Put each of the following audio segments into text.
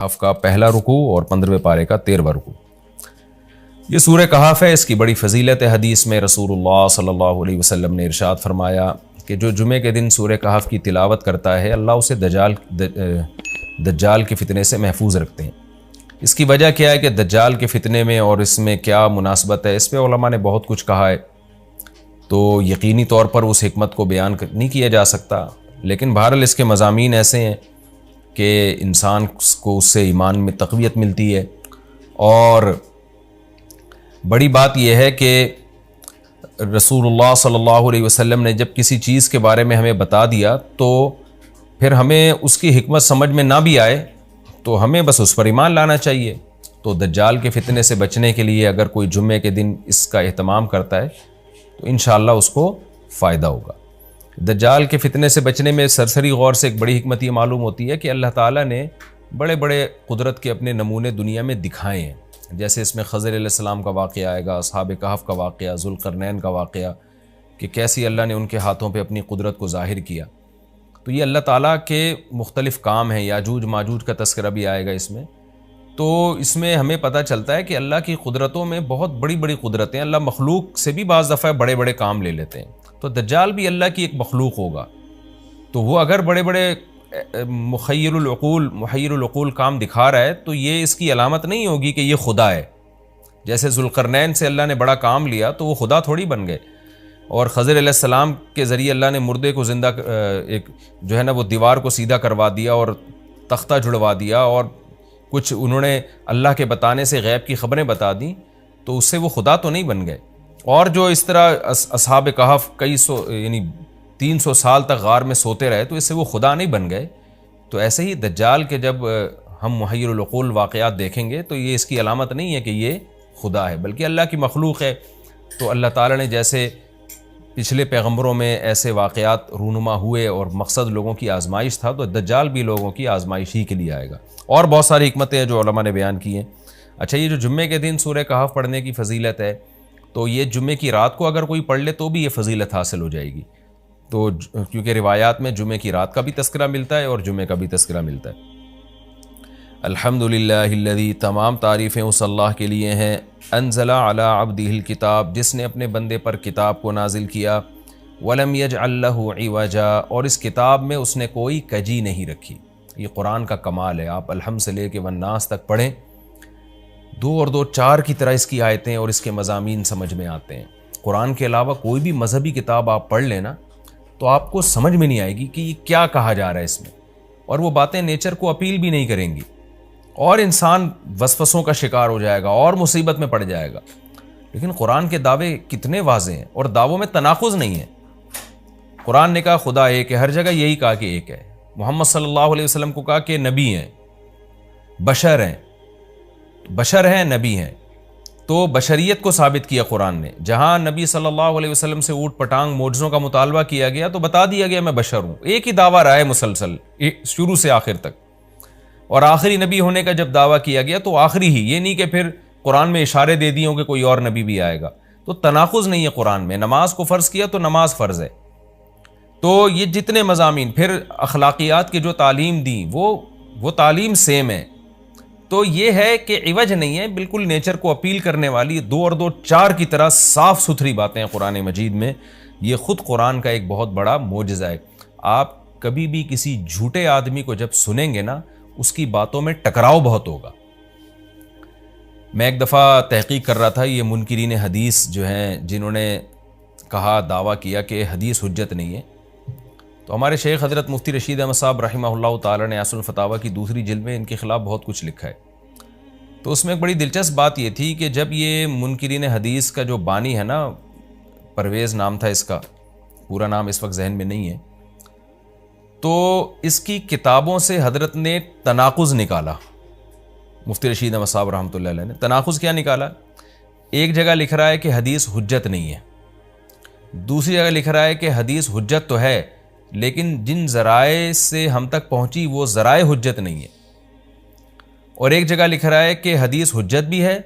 کہف کا پہلا رکوع اور 15ویں پارے کا 13واں رکوع۔ یہ سورہ کہف ہے، اس کی بڑی فضیلت ہے۔ حدیث میں رسول اللہ صلی اللہ علیہ وسلم نے ارشاد فرمایا کہ جو جمعے کے دن سورہ کہف کی تلاوت کرتا ہے اللہ اسے دجال کے فتنے سے محفوظ رکھتے ہیں۔ اس کی وجہ کیا ہے کہ دجال کے فتنے میں اور اس میں کیا مناسبت ہے، اس پہ علماء نے بہت کچھ کہا ہے، تو یقینی طور پر اس حکمت کو بیان نہیں کیا جا سکتا، لیکن بہرحال اس کے مضامین ایسے ہیں کہ انسان کو اس سے ایمان میں تقویت ملتی ہے۔ اور بڑی بات یہ ہے کہ رسول اللہ صلی اللہ علیہ وسلم نے جب کسی چیز کے بارے میں ہمیں بتا دیا تو پھر ہمیں اس کی حکمت سمجھ میں نہ بھی آئے تو ہمیں بس اس پر ایمان لانا چاہیے۔ تو دجال کے فتنے سے بچنے کے لیے اگر کوئی جمعے کے دن اس کا اہتمام کرتا ہے تو انشاءاللہ اس کو فائدہ ہوگا۔ دجال کے فتنے سے بچنے میں سرسری غور سے ایک بڑی حکمت یہ معلوم ہوتی ہے کہ اللہ تعالیٰ نے بڑے بڑے قدرت کے اپنے نمونے دنیا میں دکھائے ہیں، جیسے اس میں خضر علیہ السلام کا واقعہ آئے گا، اصحاب کہف کا واقعہ، ذوالقرنین کا واقعہ، کہ کیسی اللہ نے ان کے ہاتھوں پہ اپنی قدرت کو ظاہر کیا۔ تو یہ اللہ تعالیٰ کے مختلف کام ہیں، یاجوج ماجوج کا تذکرہ بھی آئے گا اس میں۔ تو اس میں ہمیں پتہ چلتا ہے کہ اللہ کی قدرتوں میں بہت بڑی بڑی قدرتیں، اللہ مخلوق سے بھی بعض دفعہ بڑے بڑے کام لے لیتے ہیں۔ تو دجال بھی اللہ کی ایک مخلوق ہوگا، تو وہ اگر بڑے بڑے محیر العقول کام دکھا رہا ہے تو یہ اس کی علامت نہیں ہوگی کہ یہ خدا ہے۔ جیسے ذوالقرنین سے اللہ نے بڑا کام لیا تو وہ خدا تھوڑی بن گئے، اور خضر علیہ السلام کے ذریعے اللہ نے مردے کو زندہ ایک جو ہے نا وہ دیوار کو سیدھا کروا دیا اور تختہ جڑوا دیا، اور کچھ انہوں نے اللہ کے بتانے سے غیب کی خبریں بتا دیں، تو اس سے وہ خدا تو نہیں بن گئے۔ اور جو اس طرح اصحاب کہف کئی سو یعنی 300 سال تک غار میں سوتے رہے تو اس سے وہ خدا نہیں بن گئے۔ تو ایسے ہی دجال کے جب ہم محیر العقول واقعات دیکھیں گے تو یہ اس کی علامت نہیں ہے کہ یہ خدا ہے، بلکہ اللہ کی مخلوق ہے۔ تو اللہ تعالیٰ نے جیسے پچھلے پیغمبروں میں ایسے واقعات رونما ہوئے اور مقصد لوگوں کی آزمائش تھا، تو دجال بھی لوگوں کی آزمائش ہی کے لیے آئے گا۔ اور بہت ساری حکمتیں ہیں جو علماء نے بیان کی ہیں۔ اچھا، یہ جو جمعے کے دن سورہ کہف پڑھنے کی فضیلت ہے، تو یہ جمعے کی رات کو اگر کوئی پڑھ لے تو بھی یہ فضیلت حاصل ہو جائے گی، تو کیونکہ روایات میں جمعے کی رات کا بھی تذکرہ ملتا ہے اور جمعے کا بھی تذکرہ ملتا ہے۔ الحمدللہ الذی، تمام تعریفیں اس اللہ کے لیے ہیں، انزل علی عبدہ الکتاب، جس نے اپنے بندے پر کتاب کو نازل کیا، ولم یجعل لہ عوجا، اور اس کتاب میں اس نے کوئی کجی نہیں رکھی۔ یہ قرآن کا کمال ہے، آپ الحمد سے لے کے والناس تک پڑھیں، 2 اور 2 4 کی طرح اس کی آیتیں اور اس کے مضامین سمجھ میں آتے ہیں۔ قرآن کے علاوہ کوئی بھی مذہبی کتاب آپ پڑھ لینا تو آپ کو سمجھ میں نہیں آئے گی کہ یہ کیا کہا جا رہا ہے اس میں، اور وہ باتیں نیچر کو اپیل بھی نہیں کریں گی، اور انسان وسوسوں کا شکار ہو جائے گا اور مصیبت میں پڑ جائے گا۔ لیکن قرآن کے دعوے کتنے واضح ہیں، اور دعووں میں تناقض نہیں ہے۔ قرآن نے کہا خدا ایک ہے، ہر جگہ یہی کہا کہ ایک ہے۔ محمد صلی اللہ علیہ وسلم کو کہا کہ نبی ہیں، بشر ہیں، نبی ہیں، تو بشریت کو ثابت کیا قرآن نے۔ جہاں نبی صلی اللہ علیہ وسلم سے اوٹ پٹانگ معجزوں کا مطالبہ کیا گیا تو بتا دیا گیا میں بشر ہوں۔ ایک ہی دعویٰ رہا ہے مسلسل شروع سے آخر تک، اور آخری نبی ہونے کا جب دعویٰ کیا گیا تو آخری ہی، یہ نہیں کہ پھر قرآن میں اشارے دے دیے ہوں کہ کوئی اور نبی بھی آئے گا۔ تو تناقض نہیں ہے قرآن میں۔ نماز کو فرض کیا تو نماز فرض ہے۔ تو یہ جتنے مضامین، پھر اخلاقیات کی جو تعلیم دی وہ تعلیم سیم ہے۔ تو یہ ہے کہ عوج نہیں ہے، بالکل نیچر کو اپیل کرنے والی 2 اور 2 4 کی طرح صاف ستھری باتیں ہیں قرآن مجید میں۔ یہ خود قرآن کا ایک بہت بڑا معجزہ ہے۔ آپ کبھی بھی کسی جھوٹے آدمی کو جب سنیں گے نا، اس کی باتوں میں ٹکراؤ بہت ہوگا۔ میں ایک دفعہ تحقیق کر رہا تھا، یہ منکرین حدیث جو ہیں جنہوں نے کہا، دعویٰ کیا کہ حدیث حجت نہیں ہے، تو ہمارے شیخ حضرت مفتی رشید احمد صاحب رحمہ اللہ تعالی نے اصل الفتاویٰ کی 2 جلد میں ان کے خلاف بہت کچھ لکھا ہے۔ تو اس میں ایک بڑی دلچسپ بات یہ تھی کہ جب یہ منکرین حدیث کا جو بانی ہے نا، پرویز نام تھا اس کا، پورا نام اس وقت ذہن میں نہیں ہے، تو اس کی کتابوں سے حضرت نے تناقض نکالا۔ مفتی رشید احمد صاحب رحمۃ اللہ علیہ نے تناقض کیا نکالا؟ ایک جگہ لکھ رہا ہے کہ حدیث حجت نہیں ہے، دوسری جگہ لکھ رہا ہے کہ حدیث حجت تو ہے لیکن جن ذرائع سے ہم تک پہنچی وہ ذرائع حجت نہیں ہے، اور ایک جگہ لکھ رہا ہے کہ حدیث حجت بھی ہے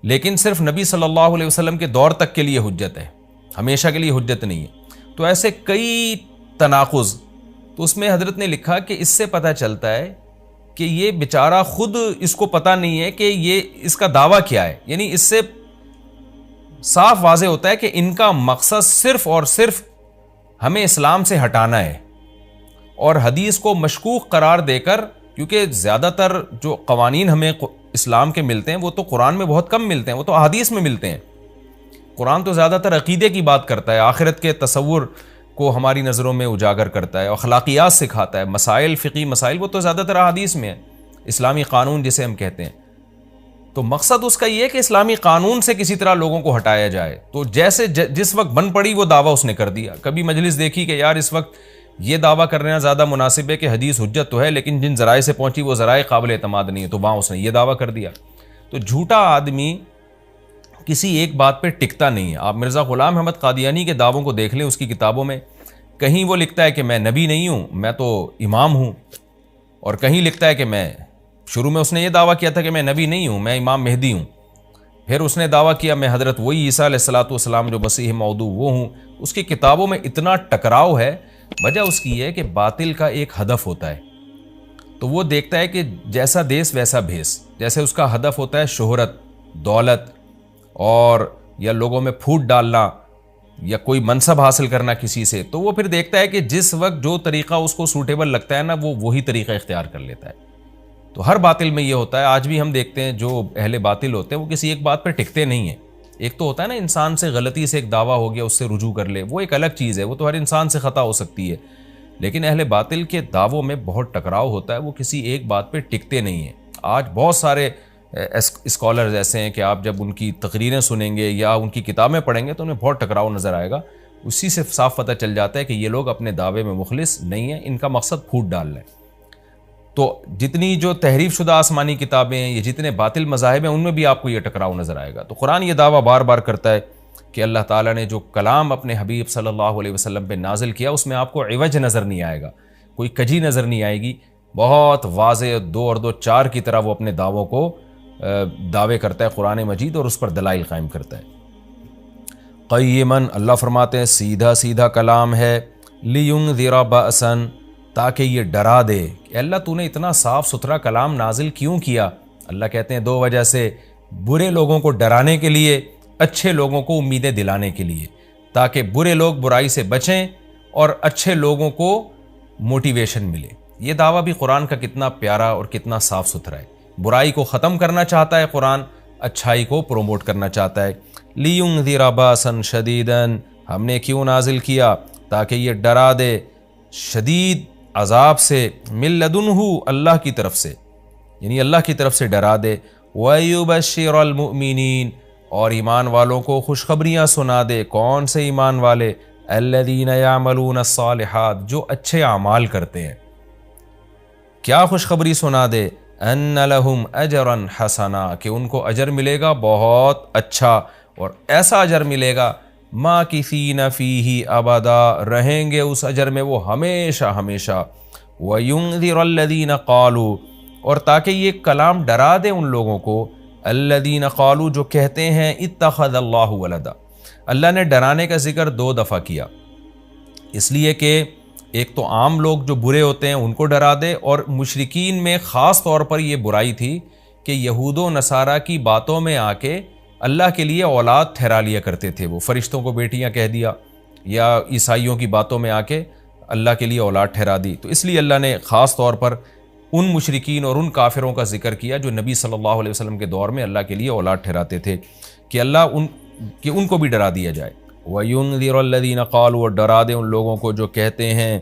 لیکن صرف نبی صلی اللہ علیہ وسلم کے دور تک کے لیے حجت ہے، ہمیشہ کے لیے حجت نہیں ہے۔ تو ایسے کئی تناقض، تو اس میں حضرت نے لکھا کہ اس سے پتہ چلتا ہے کہ یہ بیچارہ خود اس کو پتہ نہیں ہے کہ یہ اس کا دعویٰ کیا ہے. یعنی اس سے صاف واضح ہوتا ہے کہ ان کا مقصد صرف اور صرف ہمیں اسلام سے ہٹانا ہے، اور حدیث کو مشکوک قرار دے کر، کیونکہ زیادہ تر جو قوانین ہمیں اسلام کے ملتے ہیں وہ تو قرآن میں بہت کم ملتے ہیں، وہ تو احادیث میں ملتے ہیں. قرآن تو زیادہ تر عقیدے کی بات کرتا ہے، آخرت کے تصور کو ہماری نظروں میں اجاگر کرتا ہے، اخلاقیات سکھاتا ہے. مسائل، فقہی مسائل، وہ تو زیادہ تر احادیث میں ہیں، اسلامی قانون جسے ہم کہتے ہیں. تو مقصد اس کا یہ ہے کہ اسلامی قانون سے کسی طرح لوگوں کو ہٹایا جائے. تو جیسے جس وقت بن پڑی وہ دعویٰ اس نے کر دیا. کبھی مجلس دیکھی کہ یار اس وقت یہ دعویٰ کرنا زیادہ مناسب ہے کہ حدیث حجت تو ہے لیکن جن ذرائع سے پہنچی وہ ذرائع قابل اعتماد نہیں ہے، تو وہاں اس نے یہ دعویٰ کر دیا. تو جھوٹا آدمی کسی ایک بات پہ ٹکتا نہیں ہے. آپ مرزا غلام احمد قادیانی کے دعووں کو دیکھ لیں، اس کی کتابوں میں کہیں وہ لکھتا ہے کہ میں نبی نہیں ہوں، میں تو امام ہوں، اور کہیں لکھتا ہے کہ میں، شروع میں اس نے یہ دعویٰ کیا تھا کہ میں نبی نہیں ہوں، میں امام مہدی ہوں. پھر اس نے دعویٰ کیا میں حضرت وہی عیسیٰ علیہ الصلوۃ والسلام جو مسیح موعود وہ ہوں. اس کی کتابوں میں اتنا ٹکراؤ ہے. وجہ اس کی ہے کہ باطل کا ایک ہدف ہوتا ہے، تو وہ دیکھتا ہے کہ جیسا دیس ویسا بھیس. جیسے اس کا ہدف ہوتا ہے شہرت، دولت، اور یا لوگوں میں پھوٹ ڈالنا یا کوئی منصب حاصل کرنا کسی سے، تو وہ پھر دیکھتا ہے کہ جس وقت جو طریقہ اس کو سوٹیبل لگتا ہے نا، وہ وہی طریقہ اختیار کر لیتا ہے. تو ہر باطل میں یہ ہوتا ہے. آج بھی ہم دیکھتے ہیں جو اہل باطل ہوتے ہیں وہ کسی ایک بات پہ ٹکتے نہیں ہیں. ایک تو ہوتا ہے نا انسان سے غلطی سے ایک دعویٰ ہو گیا اس سے رجوع کر لے، وہ ایک الگ چیز ہے، وہ تو ہر انسان سے خطا ہو سکتی ہے. لیکن اہل باطل کے دعووں میں بہت ٹکراؤ ہوتا ہے، وہ کسی ایک بات پہ ٹکتے نہیں ہیں. آج بہت سارے اسکالرز ایسے ہیں کہ آپ جب ان کی تقریریں سنیں گے یا ان کی کتابیں پڑھیں گے تو انہیں بہت ٹکراؤ نظر آئے گا. اسی سے صاف پتہ چل جاتا ہے کہ یہ لوگ اپنے دعوے میں مخلص نہیں ہیں، ان کا مقصد پھوٹ ڈالنا ہے. تو جتنی جو تحریف شدہ آسمانی کتابیں ہیں، یہ جتنے باطل مذاہب ہیں، ان میں بھی آپ کو یہ ٹکراؤ نظر آئے گا. تو قرآن یہ دعویٰ بار بار کرتا ہے کہ اللہ تعالیٰ نے جو کلام اپنے حبیب صلی اللہ علیہ وسلم پہ نازل کیا اس میں آپ کو عوج نظر نہیں آئے گا، کوئی کجی نظر نہیں آئے گی. بہت واضح 2 اور 2 4 کی طرح وہ اپنے دعووں کو دعوے کرتا ہے قرآن مجید، اور اس پر دلائل قائم کرتا ہے. قیماً، اللہ فرماتے ہیں سیدھا سیدھا کلام ہے. لینذر بأسا، تاکہ یہ ڈرا دے. کہ اللہ تو نے اتنا صاف ستھرا کلام نازل کیوں کیا؟ اللہ کہتے ہیں 2 وجہ سے. برے لوگوں کو ڈرانے کے لیے، اچھے لوگوں کو امیدیں دلانے کے لیے، تاکہ برے لوگ برائی سے بچیں اور اچھے لوگوں کو موٹیویشن ملے. یہ دعویٰ بھی قرآن کا کتنا پیارا اور کتنا صاف ستھرا ہے. برائی کو ختم کرنا چاہتا ہے قرآن، اچھائی کو پروموٹ کرنا چاہتا ہے. لینذر باسا شدیدا، ہم نے کیوں نازل کیا؟ تاکہ یہ ڈرا دے شدید عذاب سے، من لدنہ، اللہ کی طرف سے، یعنی اللہ کی طرف سے ڈرا دے. وَيُبَشِّرَ الْمُؤْمِنِينَ، اور ایمان والوں کو خوشخبریاں سنا دے. کون سے ایمان والے؟ الَّذِينَ يَعْمَلُونَ الصَّالِحَاتِ، جو اچھے اعمال کرتے ہیں. کیا خوشخبری سنا دے؟ ان لہم اجرا حسنا، کہ ان کو اجر ملے گا بہت اچھا، اور ایسا اجر ملے گا ماکثین فیہ ابدا، رہیں گے اس اجر میں وہ ہمیشہ ہمیشہ. وینذر الذین قالوا، اور تاکہ یہ کلام ڈرا دے ان لوگوں کو، الذین قالوا، جو کہتے ہیں اتخذ اللہ ولدا. اللہ نے ڈرانے کا ذکر 2 دفعہ کیا، اس لیے کہ ایک تو عام لوگ جو برے ہوتے ہیں ان کو ڈرا دے، اور مشرکین میں خاص طور پر یہ برائی تھی کہ یہود و نصارہ کی باتوں میں آ کے اللہ کے لیے اولاد ٹھہرا لیا کرتے تھے. وہ فرشتوں کو بیٹیاں کہہ دیا، یا عیسائیوں کی باتوں میں آ کے اللہ کے لیے اولاد ٹھہرا دی. تو اس لیے اللہ نے خاص طور پر ان مشرکین اور ان کافروں کا ذکر کیا جو نبی صلی اللہ علیہ وسلم کے دور میں اللہ کے لیے اولاد ٹھہراتے تھے، کہ اللہ ان کو بھی ڈرا دیا جائے. وَيُنذِرَ الَّذِينَ قَالُوا، اور ڈرا دے ان لوگوں کو جو کہتے ہیں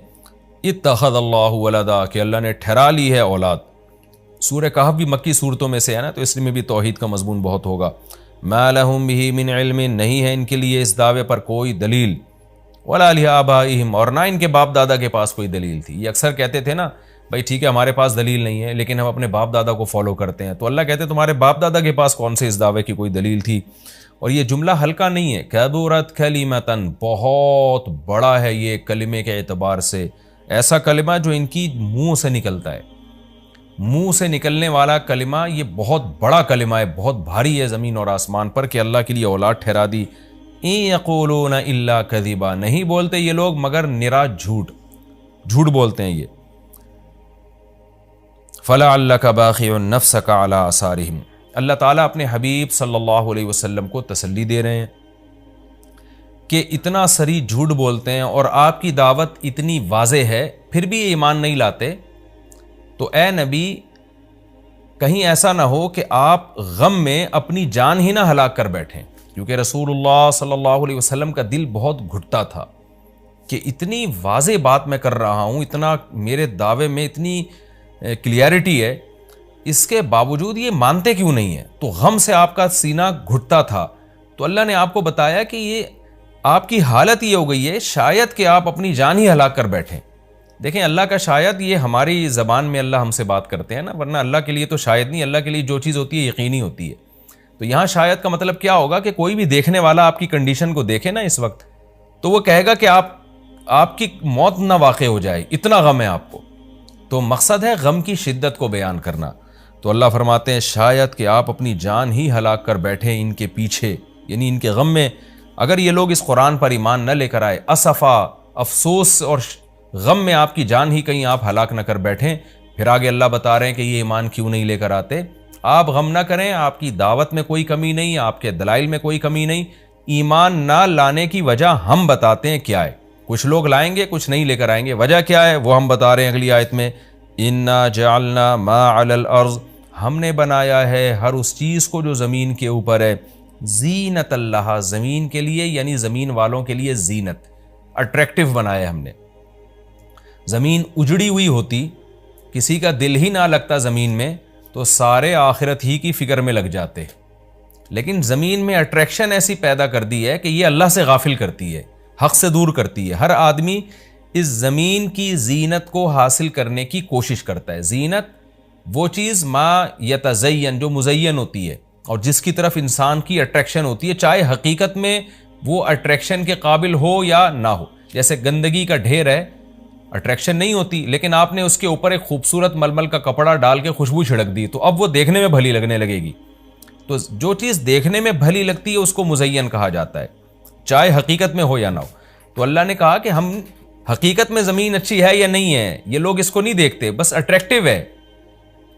اتخذ اللہ ولدا، کہ اللہ نے ٹھہرا لی ہے اولاد. سورہ کہف بھی مکی صورتوں میں سے ہے نا، تو اس میں بھی توحید کا مضمون بہت ہوگا. ما لہم بہ من علم، نہیں ہے ان کے لیے اس دعوے پر کوئی دلیل. ولا لآبائہم، اور نہ ان کے باپ دادا کے پاس کوئی دلیل تھی. یہ اکثر کہتے تھے نا بھائی ٹھیک ہے ہمارے پاس دلیل نہیں ہے لیکن ہم اپنے باپ دادا کو فالو کرتے ہیں. تو اللہ کہتے ہیں تمہارے باپ دادا کے پاس کون سے اس دعوے کی کوئی دلیل تھی. اور یہ جملہ ہلکا نہیں ہے. کبرت کلمۃ، بہت بڑا ہے یہ کلمے کے اعتبار سے. ایسا کلمہ جو ان کی منہ سے نکلتا ہے، منہ سے نکلنے والا کلمہ، یہ بہت بڑا کلمہ ہے، بہت بھاری ہے زمین اور آسمان پر، کہ اللہ کے لیے اولاد ٹھہرا دی. ان یقولون الا کذبا، نہیں بولتے یہ لوگ مگر نرا جھوٹ بولتے ہیں یہ. فَلَعَلَّكَ بَاخِعٌ نَفْسَكَ عَلَىٰ آثَارِهِمْ۔ اللہ تعالیٰ اپنے حبیب صلی اللہ علیہ وسلم کو تسلی دے رہے ہیں کہ اتنا سری جھوٹ بولتے ہیں اور آپ کی دعوت اتنی واضح ہے پھر بھی یہ ایمان نہیں لاتے، تو اے نبی کہیں ایسا نہ ہو کہ آپ غم میں اپنی جان ہی نہ ہلاک کر بیٹھیں، کیونکہ رسول اللہ صلی اللہ علیہ وسلم کا دل بہت گھٹتا تھا کہ اتنی واضح بات میں کر رہا ہوں، اتنا میرے دعوے میں اتنی کلیئرٹی ہے، اس کے باوجود یہ مانتے کیوں نہیں ہیں؟ تو غم سے آپ کا سینہ گھٹتا تھا۔ تو اللہ نے آپ کو بتایا کہ یہ آپ کی حالت یہ ہو گئی ہے شاید کہ آپ اپنی جان ہی ہلاک کر بیٹھیں۔ دیکھیں اللہ کا شاید یہ ہماری زبان میں اللہ ہم سے بات کرتے ہیں نا، ورنہ اللہ کے لیے تو شاید نہیں، اللہ کے لیے جو چیز ہوتی ہے یقینی ہوتی ہے۔ تو یہاں شاید کا مطلب کیا ہوگا کہ کوئی بھی دیکھنے والا آپ کی کنڈیشن کو دیکھے نا اس وقت، تو وہ کہے گا کہ آپ کی موت نہ واقع ہو جائے، اتنا غم ہے آپ کو۔ تو مقصد ہے غم کی شدت کو بیان کرنا۔ تو اللہ فرماتے ہیں شاید کہ آپ اپنی جان ہی ہلاک کر بیٹھیں ان کے پیچھے، یعنی ان کے غم میں، اگر یہ لوگ اس قرآن پر ایمان نہ لے کر آئے، اسفا، افسوس اور غم میں آپ کی جان ہی کہیں آپ ہلاک نہ کر بیٹھیں۔ پھر آگے اللہ بتا رہے ہیں کہ یہ ایمان کیوں نہیں لے کر آتے۔ آپ غم نہ کریں، آپ کی دعوت میں کوئی کمی نہیں، آپ کے دلائل میں کوئی کمی نہیں، ایمان نہ لانے کی وجہ ہم بتاتے ہیں کیا ہے۔ کچھ لوگ لائیں گے، کچھ نہیں لے کر آئیں گے، وجہ کیا ہے وہ ہم بتا رہے ہیں اگلی آیت میں، اِنَّا جَعَلْنَا مَا عَلَى الْأَرْضِ، ہم نے بنایا ہے ہر اس چیز کو جو زمین کے اوپر ہے، زینت اللہ، زمین کے لیے، یعنی زمین والوں کے لیے زینت، اٹریکٹیو بنایا ہم نے۔ زمین اجڑی ہوئی ہوتی، کسی کا دل ہی نہ لگتا زمین میں، تو سارے آخرت ہی کی فکر میں لگ جاتے، لیکن زمین میں اٹریکشن ایسی پیدا کر دی ہے کہ یہ اللہ سے غافل کرتی ہے، حق سے دور کرتی ہے۔ ہر آدمی اس زمین کی زینت کو حاصل کرنے کی کوشش کرتا ہے۔ زینت وہ چیز ما یتزین، جو مزین ہوتی ہے اور جس کی طرف انسان کی اٹریکشن ہوتی ہے، چاہے حقیقت میں وہ اٹریکشن کے قابل ہو یا نہ ہو۔ جیسے گندگی کا ڈھیر ہے، اٹریکشن نہیں ہوتی، لیکن آپ نے اس کے اوپر ایک خوبصورت ململ کا کپڑا ڈال کے خوشبو چھڑک دی تو اب وہ دیکھنے میں بھلی لگنے لگے گی۔ تو جو چیز دیکھنے میں بھلی لگتی ہے اس کو مزین کہا جاتا ہے، چاہے حقیقت میں ہو یا نہ ہو۔ تو اللہ نے کہا کہ ہم حقیقت میں زمین اچھی ہے یا نہیں ہے یہ لوگ اس کو نہیں دیکھتے، بس اٹریکٹیو ہے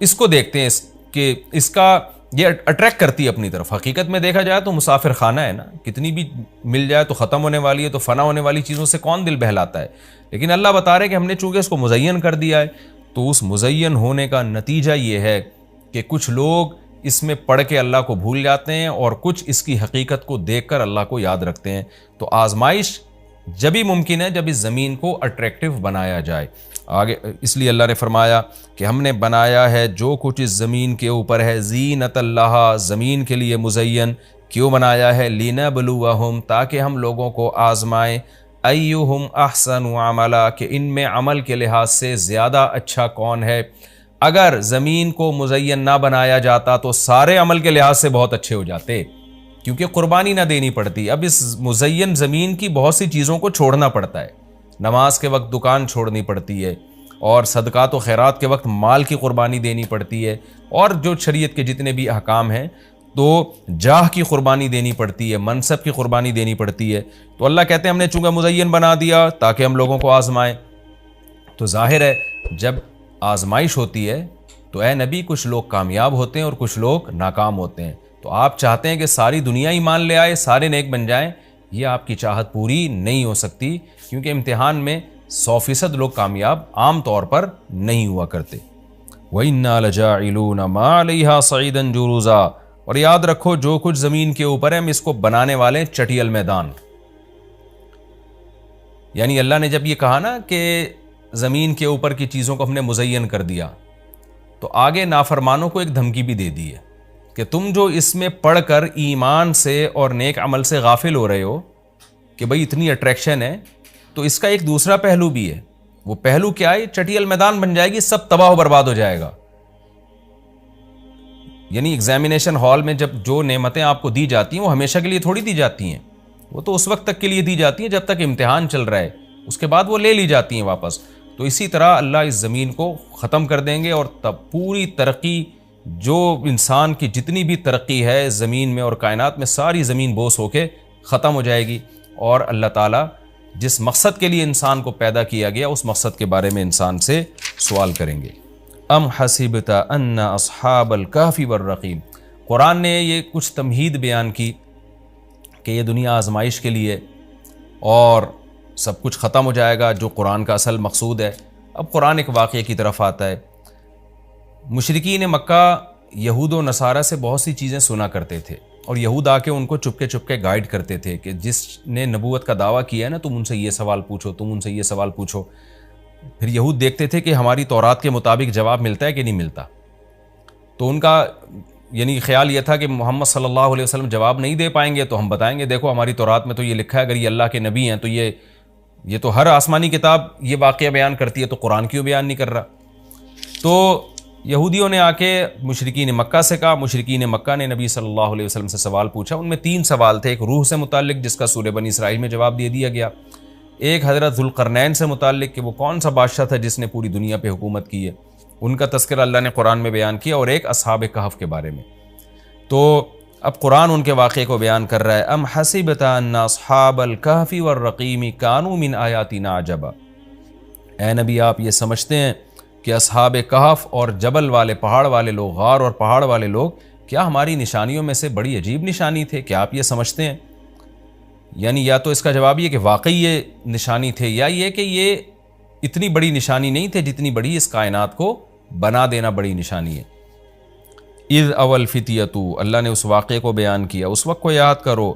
اس کو دیکھتے ہیں کہ اس کا یہ اٹریکٹ کرتی ہے اپنی طرف۔ حقیقت میں دیکھا جائے تو مسافر خانہ ہے نا، کتنی بھی مل جائے تو ختم ہونے والی ہے، تو فنا ہونے والی چیزوں سے کون دل بہلاتا ہے، لیکن اللہ بتا رہے کہ ہم نے چونکہ اس کو مزین کر دیا ہے، تو اس مزین ہونے کا نتیجہ یہ ہے کہ کچھ لوگ اس میں پڑھ کے اللہ کو بھول جاتے ہیں اور کچھ اس کی حقیقت کو دیکھ کر اللہ کو یاد رکھتے ہیں۔ تو آزمائش جبھی ممکن ہے جب اس زمین کو اٹریکٹیو بنایا جائے۔ آگے اس لیے اللہ نے فرمایا کہ ہم نے بنایا ہے جو کچھ اس زمین کے اوپر ہے، زینت اللہ، زمین کے لیے مزین۔ کیوں بنایا ہے؟ لِنَبْلُوَهُمْ، تاکہ ہم لوگوں کو آزمائیں، ایہم احسن عملا، کہ ان میں عمل کے لحاظ سے زیادہ اچھا کون ہے۔ اگر زمین کو مزین نہ بنایا جاتا تو سارے عمل کے لحاظ سے بہت اچھے ہو جاتے، کیونکہ قربانی نہ دینی پڑتی۔ اب اس مزین زمین کی بہت سی چیزوں کو چھوڑنا پڑتا ہے، نماز کے وقت دکان چھوڑنی پڑتی ہے، اور صدقات و خیرات کے وقت مال کی قربانی دینی پڑتی ہے، اور جو شریعت کے جتنے بھی احکام ہیں تو جاہ کی قربانی دینی پڑتی ہے، منصب کی قربانی دینی پڑتی ہے۔ تو اللہ کہتے ہیں ہم نے چونکہ مزین بنا دیا تاکہ ہم لوگوں کو آزمائیں۔ تو ظاہر ہے جب آزمائش ہوتی ہے تو اے نبی کچھ لوگ کامیاب ہوتے ہیں اور کچھ لوگ ناکام ہوتے ہیں۔ تو آپ چاہتے ہیں کہ ساری دنیا ایمان لے آئے، سارے نیک بن جائیں، یہ آپ کی چاہت پوری نہیں ہو سکتی، کیونکہ امتحان میں 100% لوگ کامیاب عام طور پر نہیں ہوا کرتے۔ وَإِنَّا لَجَاعِلُونَ مَا عَلَيْهَا صَعِيدًا جُرُزًا، اور یاد رکھو جو کچھ زمین کے اوپر ہے ہم اس کو بنانے والے ہیں چٹیل میدان۔ یعنی اللہ نے جب یہ کہا نا کہ زمین کے اوپر کی چیزوں کو ہم نے مزین کر دیا، تو آگے نافرمانوں کو ایک دھمکی بھی دے دی ہے کہ تم جو اس میں پڑھ کر ایمان سے اور نیک عمل سے غافل ہو رہے ہو کہ بھئی اتنی اٹریکشن ہے، تو اس کا ایک دوسرا پہلو بھی ہے۔ وہ پہلو کیا ہے؟ چٹیل میدان بن جائے گی، سب تباہ و برباد ہو جائے گا۔ یعنی ایگزامینیشن ہال میں جب جو نعمتیں آپ کو دی جاتی ہیں وہ ہمیشہ کے لیے تھوڑی دی جاتی ہیں، وہ تو اس وقت تک کے لیے دی جاتی ہیں جب تک امتحان چل رہا ہے، اس کے بعد وہ لے لی جاتی ہیں واپس۔ تو اسی طرح اللہ اس زمین کو ختم کر دیں گے، اور تب پوری ترقی، جو انسان کی جتنی بھی ترقی ہے زمین میں اور کائنات میں، ساری زمین بوس ہو کے ختم ہو جائے گی، اور اللہ تعالیٰ جس مقصد کے لیے انسان کو پیدا کیا گیا اس مقصد کے بارے میں انسان سے سوال کریں گے۔ ام حسبت ان اصحاب الکہف والرقیم۔ قرآن نے یہ کچھ تمہید بیان کی کہ یہ دنیا آزمائش کے لیے اور سب کچھ ختم ہو جائے گا، جو قرآن کا اصل مقصود ہے۔ اب قرآن ایک واقعے کی طرف آتا ہے۔ مشرکین مکہ یہود و نصارہ سے بہت سی چیزیں سنا کرتے تھے، اور یہود آ کے ان کو چپ کے گائیڈ کرتے تھے کہ جس نے نبوت کا دعویٰ کیا ہے نا، تم ان سے یہ سوال پوچھو، تم ان سے یہ سوال پوچھو۔ پھر یہود دیکھتے تھے کہ ہماری تورات کے مطابق جواب ملتا ہے کہ نہیں ملتا، تو ان کا یعنی خیال یہ تھا کہ محمد صلی اللہ علیہ وسلم جواب نہیں دے پائیں گے تو ہم بتائیں گے دیکھو ہماری تورات میں تو یہ لکھا ہے، اگر یہ اللہ کے نبی ہیں تو یہ تو ہر آسمانی کتاب یہ واقعہ بیان کرتی ہے، تو قرآن کیوں بیان نہیں کر رہا؟ تو یہودیوں نے آ کے مشرکین مکہ سے کہا، مشرکین مکہ نے نبی صلی اللہ علیہ وسلم سے سوال پوچھا۔ ان میں 3 سوال تھے، ایک روح سے متعلق جس کا سورہ بنی اسرائیل میں جواب دے دیا گیا، ایک حضرت ذوالقرنین سے متعلق کہ وہ کون سا بادشاہ تھا جس نے پوری دنیا پہ حکومت کی ہے، ان کا تذکرہ اللہ نے قرآن میں بیان کیا، اور ایک اصحاب کہف کے بارے میں۔ تو اب قرآن ان کے واقعے کو بیان کر رہا ہے۔ ام حسبت ان اصحاب الکہف والرقیم کانوا من آیاتنا عجبا۔ اے نبی آپ یہ سمجھتے ہیں کہ اصحاب کہف اور جبل والے پہاڑ والے لوگ، غار اور پہاڑ والے لوگ کیا ہماری نشانیوں میں سے بڑی عجیب نشانی تھے؟ کیا آپ یہ سمجھتے ہیں؟ یعنی یا تو اس کا جواب یہ کہ واقعی یہ نشانی تھے، یا یہ کہ یہ اتنی بڑی نشانی نہیں تھے جتنی بڑی اس کائنات کو بنا دینا بڑی نشانی ہے۔ اذ اول فتیتو، اللہ نے اس واقعے کو بیان کیا، اس وقت کو یاد کرو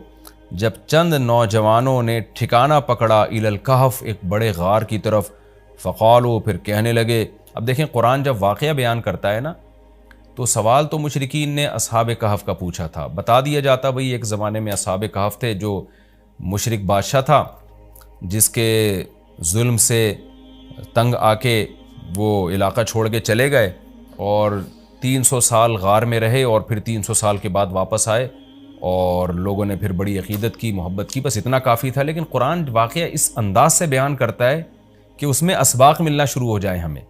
جب چند نوجوانوں نے ٹھکانہ پکڑا الی الکہف، ایک بڑے غار کی طرف، فقالو، پھر کہنے لگے۔ اب دیکھیں قرآن جب واقعہ بیان کرتا ہے نا، تو سوال تو مشرکین نے اصحاب کہف کا پوچھا تھا، بتا دیا جاتا بھئی ایک زمانے میں اصحاب کہف تھے جو مشرک بادشاہ تھا، جس کے ظلم سے تنگ آ کے وہ علاقہ چھوڑ کے چلے گئے، اور 300 سال غار میں رہے، اور پھر 300 سال کے بعد واپس آئے، اور لوگوں نے پھر بڑی عقیدت کی، محبت کی، بس اتنا کافی تھا۔ لیکن قرآن واقعہ اس انداز سے بیان کرتا ہے کہ اس میں اسباق ملنا شروع ہو جائیں، ہمیں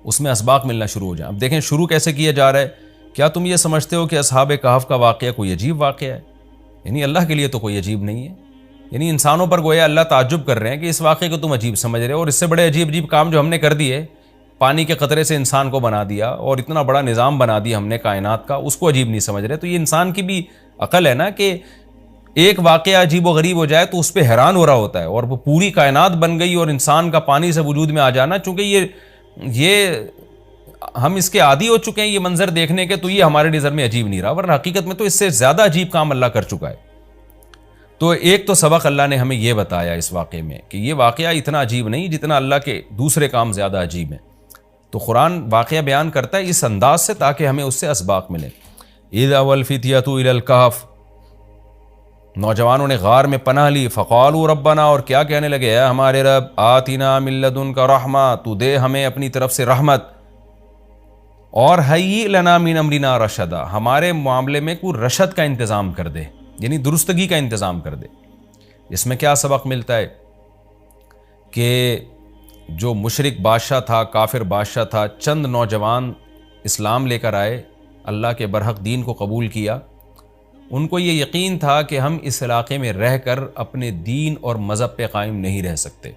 اس میں اسباق ملنا شروع ہو جائیں۔ اب دیکھیں شروع کیسے کیا جا رہا ہے۔ کیا تم یہ سمجھتے ہو کہ اصحاب کہف کا واقعہ کوئی عجیب واقعہ ہے؟ یعنی اللہ کے لیے تو کوئی عجیب نہیں ہے، یعنی انسانوں پر گویا اللہ تعجب کر رہے ہیں کہ اس واقعے کو تم عجیب سمجھ رہے ہو، اور اس سے بڑے عجیب کام جو ہم نے کر دیے، پانی کے قطرے سے انسان کو بنا دیا، اور اتنا بڑا نظام بنا دیا ہم نے کائنات کا، اس کو عجیب نہیں سمجھ رہے۔ تو یہ انسان کی بھی عقل ہے نا کہ ایک واقعہ عجیب و غریب ہو جائے تو اس پہ حیران ہو رہا ہوتا ہے، اور وہ پوری کائنات بن گئی اور انسان کا پانی سے وجود میں آ جانا، چونکہ یہ ہم اس کے عادی ہو چکے ہیں یہ منظر دیکھنے کے، تو یہ ہمارے نظر میں عجیب نہیں رہا، ورنہ حقیقت میں تو اس سے زیادہ عجیب کام اللہ کر چکا ہے۔ تو ایک تو سبق اللہ نے ہمیں یہ بتایا اس واقعے میں کہ یہ واقعہ اتنا عجیب نہیں جتنا اللہ کے دوسرے کام زیادہ عجیب ہیں۔ تو قرآن واقعہ بیان کرتا ہے اس انداز سے تاکہ ہمیں اس سے اسباق ملیں۔ اذ اول فتیۃ الی الکہف، نوجوانوں نے غار میں پناہ لی، فقالوا ربنا، اور کیا کہنے لگے، اے ہمارے رب، آتنا من لدنک رحمہ، تو دے ہمیں اپنی طرف سے رحمت، اور ہیئ لنا من امرنا رشدا، ہمارے معاملے میں کوئی رشد کا انتظام کر دے، یعنی درستگی کا انتظام کر دے۔ اس میں کیا سبق ملتا ہے کہ جو مشرک بادشاہ تھا، کافر بادشاہ تھا، چند نوجوان اسلام لے کر آئے، اللہ کے برحق دین کو قبول کیا، ان کو یہ یقین تھا کہ ہم اس علاقے میں رہ کر اپنے دین اور مذہب پہ قائم نہیں رہ سکتے،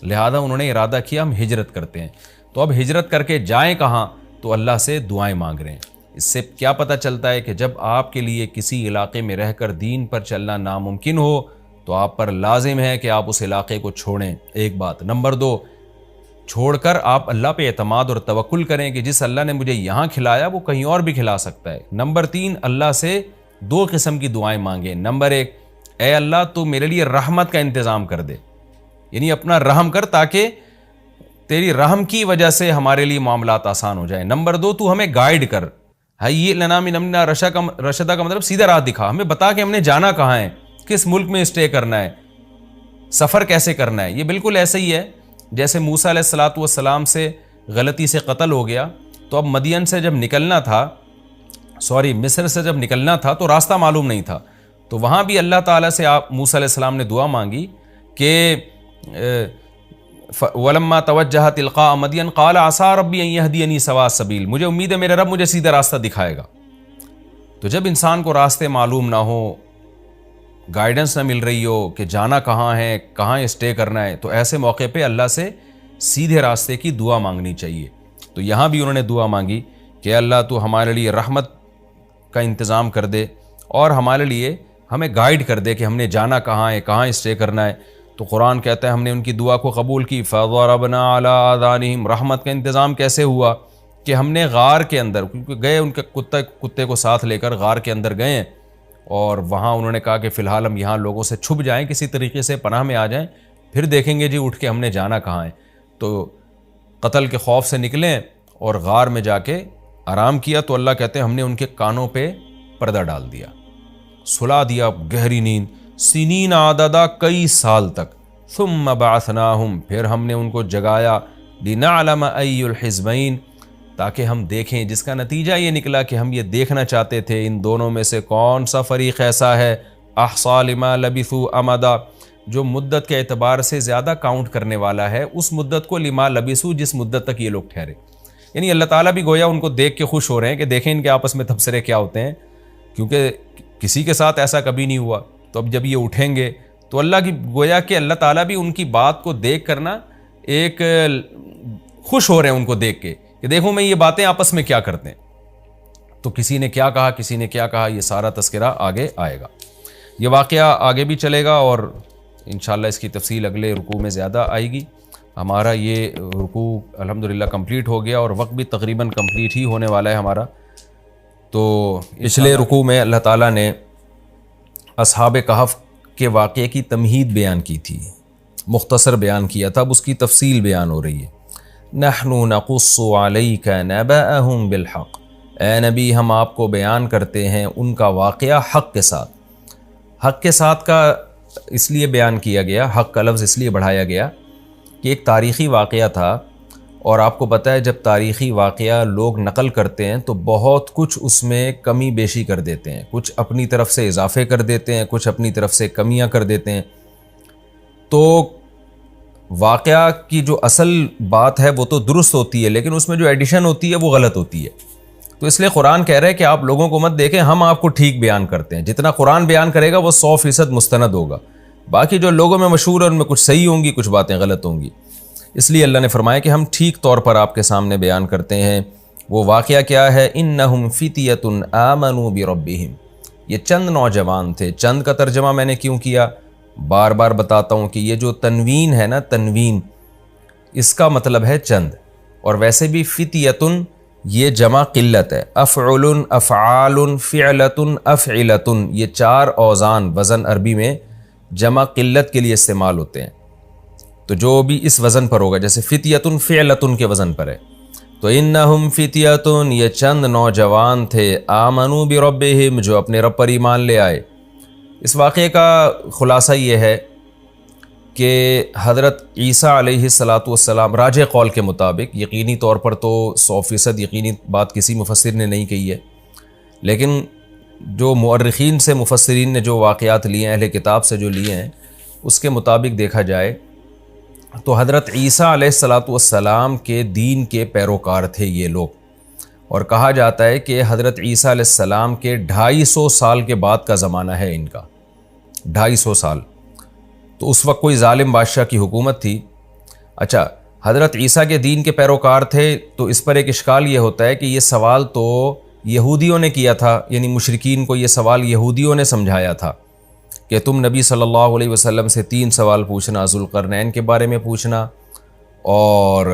لہذا انہوں نے ارادہ کیا ہم ہجرت کرتے ہیں۔ تو اب ہجرت کر کے جائیں کہاں؟ تو اللہ سے دعائیں مانگ رہے ہیں۔ اس سے کیا پتہ چلتا ہے کہ جب آپ کے لیے کسی علاقے میں رہ کر دین پر چلنا ناممکن ہو تو آپ پر لازم ہے کہ آپ اس علاقے کو چھوڑیں، ایک بات۔ نمبر 2، چھوڑ کر آپ اللہ پہ اعتماد اور توکل کریں کہ جس اللہ نے مجھے یہاں کھلایا وہ کہیں اور بھی کھلا سکتا ہے۔ نمبر 3، اللہ سے 2 قسم کی دعائیں مانگیں۔ نمبر 1، اے اللہ تو میرے لیے رحمت کا انتظام کر دے، یعنی اپنا رحم کر تاکہ تیری رحم کی وجہ سے ہمارے لیے معاملات آسان ہو جائیں۔ نمبر 2، تو ہمیں گائیڈ کر، ہیئ لنا من امرنا رشدا کا مطلب سیدھا راہ دکھا، ہمیں بتا کہ ہم نے جانا کہاں ہے، کس ملک میں اسٹے کرنا ہے، سفر کیسے کرنا ہے۔ یہ بالکل ایسے ہی ہے جیسے موسیٰ علیہ السلام سے غلطی سے قتل ہو گیا، تو اب مدین سے جب نکلنا تھا، مصر سے جب نکلنا تھا تو راستہ معلوم نہیں تھا، تو وہاں بھی اللہ تعالیٰ سے موسیٰ علیہ السلام نے دعا مانگی کہ وَلَمَّا تَوَجَّهَ تِلْقَاءَ مَدْيَنَ قَالَ عَسَىٰ رَبِّي أَن يَهْدِيَنِي سَوَاءَ السَّبِيلِ، مجھے امید ہے میرا رب مجھے سیدھا راستہ دکھائے گا۔ تو جب انسان کو راستے معلوم نہ ہو، گائیڈنس نہ مل رہی ہو کہ جانا کہاں ہے، کہاں اسٹے کرنا ہے، تو ایسے موقع پہ اللہ سے سیدھے راستے کی دعا مانگنی چاہیے۔ تو یہاں بھی انہوں نے دعا مانگی کہ اللہ تو ہمارے لیے رحمت کا انتظام کر دے اور ہمارے لیے ہمیں گائیڈ کر دے کہ ہم نے جانا کہاں ہے، کہاں اسٹے کرنا ہے۔ تو قرآن کہتا ہے ہم نے ان کی دعا کو قبول کی، فَضَرَبْنَا عَلَىٰ آذَانِهِمْ۔ رحمت کا انتظام کیسے ہوا کہ ہم نے غار کے اندر، کیونکہ گئے ان کے کتے کو ساتھ لے کر غار کے اندر گئے اور وہاں انہوں نے کہا کہ فی الحال ہم یہاں لوگوں سے چھپ جائیں، کسی طریقے سے پناہ میں آ جائیں، پھر دیکھیں گے جی اٹھ کے ہم نے جانا کہاں ہے۔ تو قتل کے خوف سے نکلیں اور غار میں جا کے آرام کیا، تو اللہ کہتے ہیں ہم نے ان کے کانوں پہ پردہ ڈال دیا، سلا دیا گہری نیند، سنین عددا، کئی سال تک۔ ثم بعثناہم، پھر ہم نے ان کو جگایا، لنعلم ای الحزبین، تاکہ ہم دیکھیں، جس کا نتیجہ یہ نکلا کہ ہم یہ دیکھنا چاہتے تھے ان دونوں میں سے کون سا فریق ایسا ہے احصیٰ لما لبثوا امدا، جو مدت کے اعتبار سے زیادہ کاؤنٹ کرنے والا ہے اس مدت کو، لما لبثوا، جس مدت تک یہ لوگ ٹھہرے۔ یعنی اللہ تعالیٰ بھی گویا ان کو دیکھ کے خوش ہو رہے ہیں کہ دیکھیں ان کے آپس میں تبصرے کیا ہوتے ہیں، کیونکہ کسی کے ساتھ ایسا کبھی نہیں ہوا۔ تو اب جب یہ اٹھیں گے تو اللہ کی گویا کہ اللہ تعالیٰ بھی ان کی بات کو دیکھ کرنا ایک خوش ہو رہے ہیں ان کو دیکھ کے کہ دیکھو میں یہ باتیں آپس میں کیا کرتے ہیں۔ تو کسی نے کیا کہا، کسی نے کیا کہا، یہ سارا تذکرہ آگے آئے گا۔ یہ واقعہ آگے بھی چلے گا اور انشاءاللہ اس کی تفصیل اگلے رکوع میں زیادہ آئے گی۔ ہمارا یہ رکوع الحمدللہ کمپلیٹ ہو گیا اور وقت بھی تقریباً کمپلیٹ ہی ہونے والا ہے ہمارا۔ تو پچھلے رکوع میں اللہ تعالیٰ نے اصحاب کہف کے واقعے کی تمہید بیان کی تھی، مختصر بیان کیا تھا، اب اس کی تفصیل بیان ہو رہی ہے۔ نحن نقص علیک نبأہم بالحق، اے نبی ہم آپ کو بیان کرتے ہیں ان کا واقعہ حق کے ساتھ۔ حق کے ساتھ کا اس لیے بیان کیا گیا، حق کا لفظ اس لیے بڑھایا گیا کہ ایک تاریخی واقعہ تھا، اور آپ کو پتہ ہے جب تاریخی واقعہ لوگ نقل کرتے ہیں تو بہت کچھ اس میں کمی بیشی کر دیتے ہیں، کچھ اپنی طرف سے اضافے کر دیتے ہیں، کچھ اپنی طرف سے کمیاں کر دیتے ہیں۔ تو واقعہ کی جو اصل بات ہے وہ تو درست ہوتی ہے، لیکن اس میں جو ایڈیشن ہوتی ہے وہ غلط ہوتی ہے۔ تو اس لیے قرآن کہہ رہا ہے کہ آپ لوگوں کو مت دیکھیں، ہم آپ کو ٹھیک بیان کرتے ہیں، جتنا قرآن بیان کرے گا وہ 100% مستند ہوگا، باقی جو لوگوں میں مشہور ہے ان میں کچھ صحیح ہوں گی، کچھ باتیں غلط ہوں گی۔ اس لیے اللہ نے فرمایا کہ ہم ٹھیک طور پر آپ کے سامنے بیان کرتے ہیں۔ وہ واقعہ کیا ہے؟ انہم فتیۃ آمنوا بربہم، یہ چند نوجوان تھے۔ چند کا ترجمہ میں نے کیوں کیا، بار بار بتاتا ہوں کہ یہ جو تنوین ہے نا، تنوین اس کا مطلب ہے چند، اور ویسے بھی فتیۃ یہ جمع قلت ہے، افعل، افعال، فعلۃ، افعلۃ، یہ 4 اوزان وزن عربی میں جمع قلت کے لیے استعمال ہوتے ہیں۔ تو جو بھی اس وزن پر ہوگا، جیسے فتیۃ فعلۃ کے وزن پر ہے، تو انہم فتیۃ یہ چند نوجوان تھے، آمنوا بربہم جو اپنے رب پر ایمان لے آئے۔ اس واقعے کا خلاصہ یہ ہے کہ حضرت عیسیٰ علیہ السلام راجح قول کے مطابق، یقینی طور پر تو 100% یقینی بات کسی مفسر نے نہیں کہی ہے، لیکن جو مؤرخین سے مفسرین نے جو واقعات لیے ہیں، اہل کتاب سے جو لیے ہیں، اس کے مطابق دیکھا جائے تو حضرت عیسیٰ علیہ السلام کے دین کے پیروکار تھے یہ لوگ، اور کہا جاتا ہے کہ حضرت عیسیٰ علیہ السلام کے 250 سال کے بعد کا زمانہ ہے ان کا، 250 سال۔ تو اس وقت کوئی ظالم بادشاہ کی حکومت تھی۔ اچھا، حضرت عیسیٰ کے دین کے پیروکار تھے تو اس پر ایک اشکال یہ ہوتا ہے کہ یہ سوال تو یہودیوں نے کیا تھا، یعنی مشرکین کو یہ سوال یہودیوں نے سمجھایا تھا کہ تم نبی صلی اللہ علیہ وسلم سے 3 سوال پوچھنا، ذوالقرنین کے بارے میں پوچھنا، اور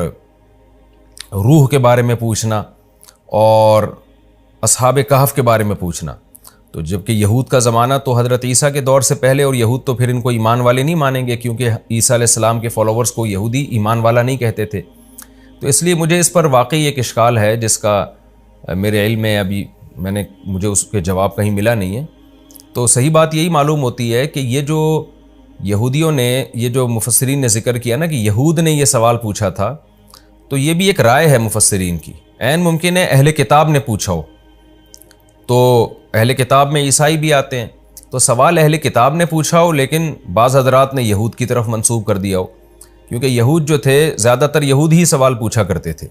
روح کے بارے میں پوچھنا، اور اصحاب کہف کے بارے میں پوچھنا۔ تو جبکہ یہود کا زمانہ تو حضرت عیسیٰ کے دور سے پہلے، اور یہود تو پھر ان کو ایمان والے نہیں مانیں گے، کیونکہ عیسیٰ علیہ السلام کے فالوورز کو یہودی ایمان والا نہیں کہتے تھے۔ تو اس لیے مجھے اس پر واقعی ایک اشکال ہے جس کا میرے علم میں ابھی مجھے اس کے جواب کہیں ملا نہیں ہے۔ تو صحیح بات یہی معلوم ہوتی ہے کہ یہ جو یہودیوں نے، یہ جو مفسرین نے ذکر کیا نا کہ یہود نے یہ سوال پوچھا تھا، تو یہ بھی ایک رائے ہے مفسرین کی، عین ممکن ہے اہل کتاب نے پوچھا ہو۔ تو اہل کتاب میں عیسائی بھی آتے ہیں، تو سوال اہل کتاب نے پوچھا ہو، لیکن بعض حضرات نے یہود کی طرف منسوب کر دیا ہو، کیونکہ یہود جو تھے زیادہ تر یہود ہی سوال پوچھا کرتے تھے۔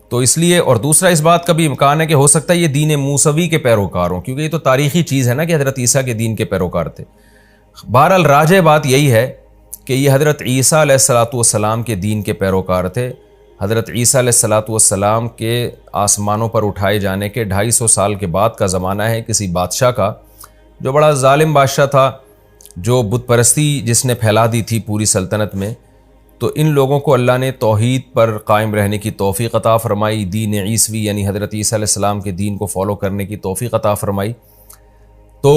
تو اس لیے، اور دوسرا اس بات کا بھی امکان ہے کہ ہو سکتا ہے یہ دین موسوی کے پیروکار ہوں، کیونکہ یہ تو تاریخی چیز ہے نا کہ حضرت عیسیٰ کے دین کے پیروکار تھے۔ بہرحال راجح بات یہی ہے کہ یہ حضرت عیسیٰ علیہ السلام کے دین کے پیروکار تھے۔ حضرت عیسیٰ علیہ الصلاۃ والسلام کے آسمانوں پر اٹھائے جانے کے 250 سال کے بعد کا زمانہ ہے، کسی بادشاہ کا جو بڑا ظالم بادشاہ تھا، جو بت پرستی جس نے پھیلا دی تھی پوری سلطنت میں۔ تو ان لوگوں کو اللہ نے توحید پر قائم رہنے کی توفیق عطا فرمائی، دین عیسوی یعنی حضرت عیسیٰ علیہ السلام کے دین کو فالو کرنے کی توفیق عطا فرمائی۔ تو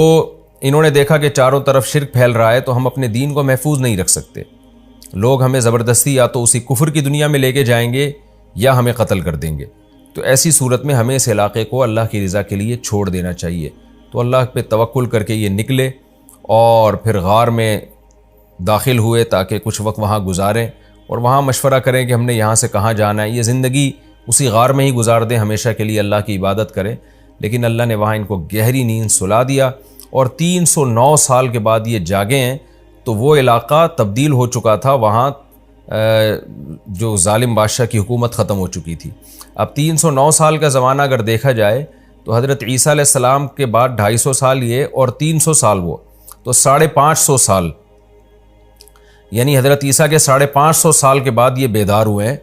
انہوں نے دیکھا کہ چاروں طرف شرک پھیل رہا ہے، تو ہم اپنے دین کو محفوظ نہیں رکھ سکتے، لوگ ہمیں زبردستی یا تو اسی کفر کی دنیا میں لے کے جائیں گے یا ہمیں قتل کر دیں گے۔ تو ایسی صورت میں ہمیں اس علاقے کو اللہ کی رضا کے لیے چھوڑ دینا چاہیے۔ تو اللہ پہ توکل کر کے یہ نکلے اور پھر غار میں داخل ہوئے تاکہ کچھ وقت وہاں گزاریں اور وہاں مشورہ کریں کہ ہم نے یہاں سے کہاں جانا ہے، یہ زندگی اسی غار میں ہی گزار دیں، ہمیشہ کے لیے اللہ کی عبادت کریں۔ لیکن اللہ نے وہاں ان کو گہری نیند سلا دیا اور 309 سال کے بعد یہ جاگے ہیں۔ تو وہ علاقہ تبدیل ہو چکا تھا، وہاں جو ظالم بادشاہ کی حکومت ختم ہو چکی تھی۔ اب 309 سال کا زمانہ اگر دیکھا جائے تو حضرت عیسیٰ علیہ السلام کے بعد 250 سال یہ اور 300 سال وہ، تو 550 سال، یعنی حضرت عیسیٰ کے 550 سال کے بعد یہ بیدار ہوئے ہیں۔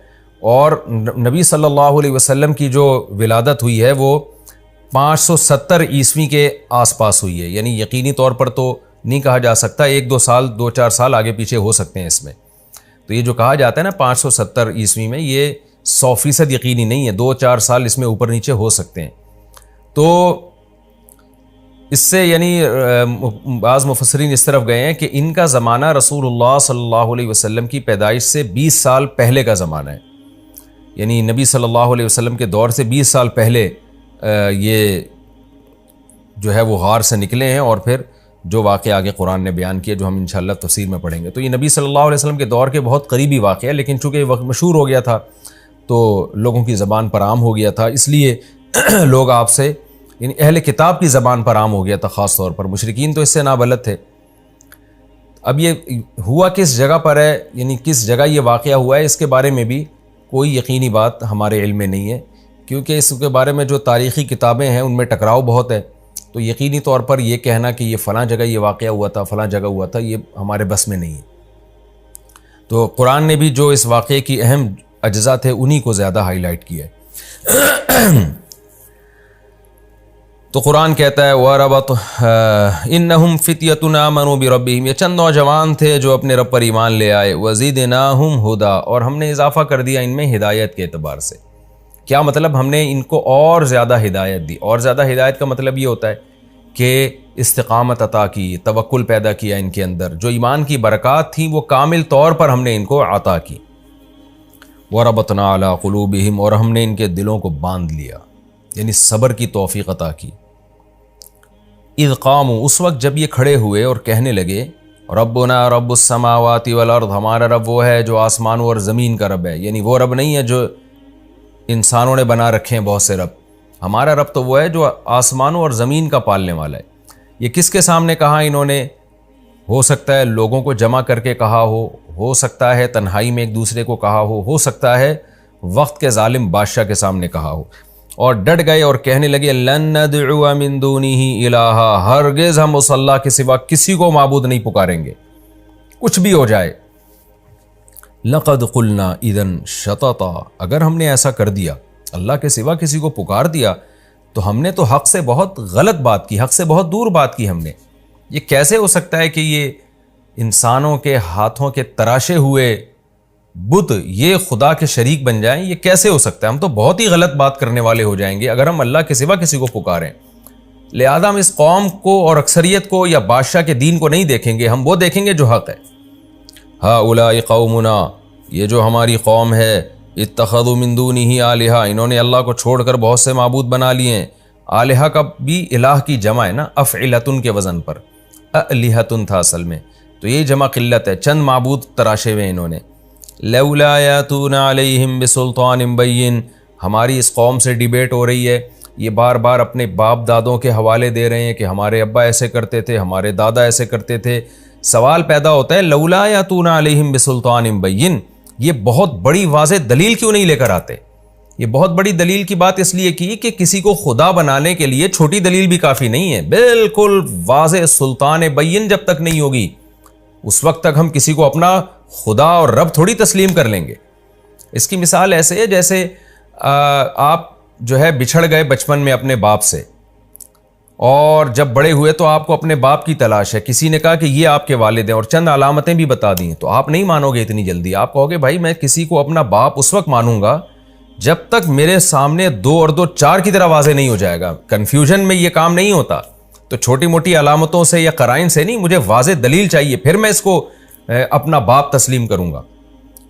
اور نبی صلی اللہ علیہ وسلم کی جو ولادت ہوئی ہے وہ 570 عیسوی کے آس پاس ہوئی ہے، یعنی یقینی طور پر تو نہیں کہا جا سکتا، 2-4 سال آگے پیچھے ہو سکتے ہیں اس میں۔ تو یہ جو کہا جاتا ہے نا 570 عیسوی میں، یہ 100% یقینی نہیں ہے، 2-4 سال اس میں اوپر نیچے ہو سکتے ہیں۔ تو اس سے یعنی بعض مفسرین اس طرف گئے ہیں کہ ان کا زمانہ رسول اللہ صلی اللہ علیہ وسلم کی پیدائش سے 20 سال پہلے کا زمانہ ہے، یعنی نبی صلی اللہ علیہ وسلم کے دور سے 20 سال پہلے یہ جو ہے وہ غار سے نکلے ہیں، اور پھر جو واقعہ آگے قرآن نے بیان کیا جو ہم انشاءاللہ تفسیر میں پڑھیں گے۔ تو یہ نبی صلی اللہ علیہ وسلم کے دور کے بہت قریبی واقعہ ہے، لیکن چونکہ یہ وقت مشہور ہو گیا تھا تو لوگوں کی زبان پر عام ہو گیا تھا، اس لیے لوگ آپ سے یعنی اہل کتاب کی زبان پر عام ہو گیا تھا، خاص طور پر مشرکین تو اس سے نابلد تھے۔ اب یہ ہوا کس جگہ پر ہے، یعنی کس جگہ یہ واقعہ ہوا ہے، اس کے بارے میں بھی کوئی یقینی بات ہمارے علم میں نہیں ہے، کیونکہ اس کے بارے میں جو تاریخی کتابیں ہیں ان میں ٹکراؤ بہت ہے۔ تو یقینی طور پر یہ کہنا کہ یہ فلاں جگہ یہ واقعہ ہوا تھا، فلاں جگہ ہوا تھا، یہ ہمارے بس میں نہیں ہے۔ تو قرآن نے بھی جو اس واقعے کی اہم اجزاء تھے انہی کو زیادہ ہائی لائٹ کیا ہے۔ تو قرآن کہتا ہے وَرَبَطْ إِنَّهُمْ فِتْيَةٌ آمَنُوا بِرَبِّهِمْ، یہ چند نوجوان تھے جو اپنے رب پر ایمان لے آئے، وَزِدْنَاهُمْ هُدًى، اور ہم نے اضافہ کر دیا ان میں ہدایت کے اعتبار سے۔ کیا مطلب؟ ہم نے ان کو اور زیادہ ہدایت دی۔ اور زیادہ ہدایت کا مطلب یہ ہوتا ہے کہ استقامت عطا کی، توکل پیدا کیا ان کے اندر، جو ایمان کی برکات تھیں وہ کامل طور پر ہم نے ان کو عطا کی۔ وَرَبَطْنَا عَلَىٰ قُلُوبِهِمْ، اور ہم نے ان کے دلوں کو باندھ لیا، یعنی صبر کی توفیق عطا کی۔ اذ قاموا، اس وقت جب یہ کھڑے ہوئے اور کہنے لگے ربنا رب السماوات والارض، ہمارا رب وہ ہے جو آسمانوں اور زمین کا رب ہے، یعنی وہ رب نہیں ہے جو انسانوں نے بنا رکھے ہیں بہت سے رب، ہمارا رب تو وہ ہے جو آسمانوں اور زمین کا پالنے والا ہے۔ یہ کس کے سامنے کہا انہوں نے؟ ہو سکتا ہے لوگوں کو جمع کر کے کہا ہو سکتا ہے تنہائی میں ایک دوسرے کو کہا ہو سکتا ہے وقت کے ظالم بادشاہ کے سامنے کہا ہو، اور ڈٹ گئے اور کہنے لگے لن ندعو من دونہ الہا، ہرگز ہم اس اللہ کے سوا کسی کو معبود نہیں پکاریں گے، کچھ بھی ہو جائے۔ لقد قلنا اذا شططا، اگر ہم نے ایسا کر دیا، اللہ کے سوا کسی کو پکار دیا، تو ہم نے تو حق سے بہت غلط بات کی، حق سے بہت دور بات کی ہم نے۔ یہ کیسے ہو سکتا ہے کہ یہ انسانوں کے ہاتھوں کے تراشے ہوئے بت یہ خدا کے شریک بن جائیں؟ یہ کیسے ہو سکتا ہے؟ ہم تو بہت ہی غلط بات کرنے والے ہو جائیں گے اگر ہم اللہ کے سوا کسی کو پکاریں۔ لہذا ہم اس قوم کو اور اکثریت کو یا بادشاہ کے دین کو نہیں دیکھیں گے، ہم وہ دیکھیں گے جو حق ہے۔ ہؤلاء قومنا، یہ جو ہماری قوم ہے، اتخذوا من دونہ آلہہ، انہوں نے اللہ کو چھوڑ کر بہت سے معبود بنا لیے ہیں۔ آلہہ کا بھی الہ کی جمع ہے نا، افعلتن کے وزن پر، الہتن تھا اصل میں، تو یہ جمع قلت ہے، چند معبود تراشے ہوئے انہوں نے۔ لولا یاتون علیہم بسلطان بین، ہماری اس قوم سے ڈیبیٹ ہو رہی ہے، یہ بار بار اپنے باپ دادوں کے حوالے دے رہے ہیں کہ ہمارے ابا ایسے کرتے تھے، ہمارے دادا ایسے کرتے تھے۔ سوال پیدا ہوتا ہے لولا یاتون علیہم بسلطان بین، یہ بہت بڑی واضح دلیل کیوں نہیں لے کر آتے؟ یہ بہت بڑی دلیل کی بات اس لیے کی کہ کسی کو خدا بنانے کے لیے چھوٹی دلیل بھی کافی نہیں ہے، بالکل واضح سلطان بین جب تک نہیں ہوگی اس وقت تک ہم کسی کو اپنا خدا اور رب تھوڑی تسلیم کر لیں گے۔ اس کی مثال ایسے ہے جیسے آپ جو ہے بچھڑ گئے بچپن میں اپنے باپ سے، اور جب بڑے ہوئے تو آپ کو اپنے باپ کی تلاش ہے، کسی نے کہا کہ یہ آپ کے والد ہیں اور چند علامتیں بھی بتا دی ہیں، تو آپ نہیں مانو گے اتنی جلدی، آپ کہو گے بھائی میں کسی کو اپنا باپ اس وقت مانوں گا جب تک میرے سامنے 2 اور 2 4 کی طرح واضح نہیں ہو جائے گا۔ کنفیوژن میں یہ کام نہیں ہوتا، تو چھوٹی موٹی علامتوں سے یا قرائن سے نہیں، مجھے واضح دلیل چاہیے، پھر میں اس کو اپنا باپ تسلیم کروں گا۔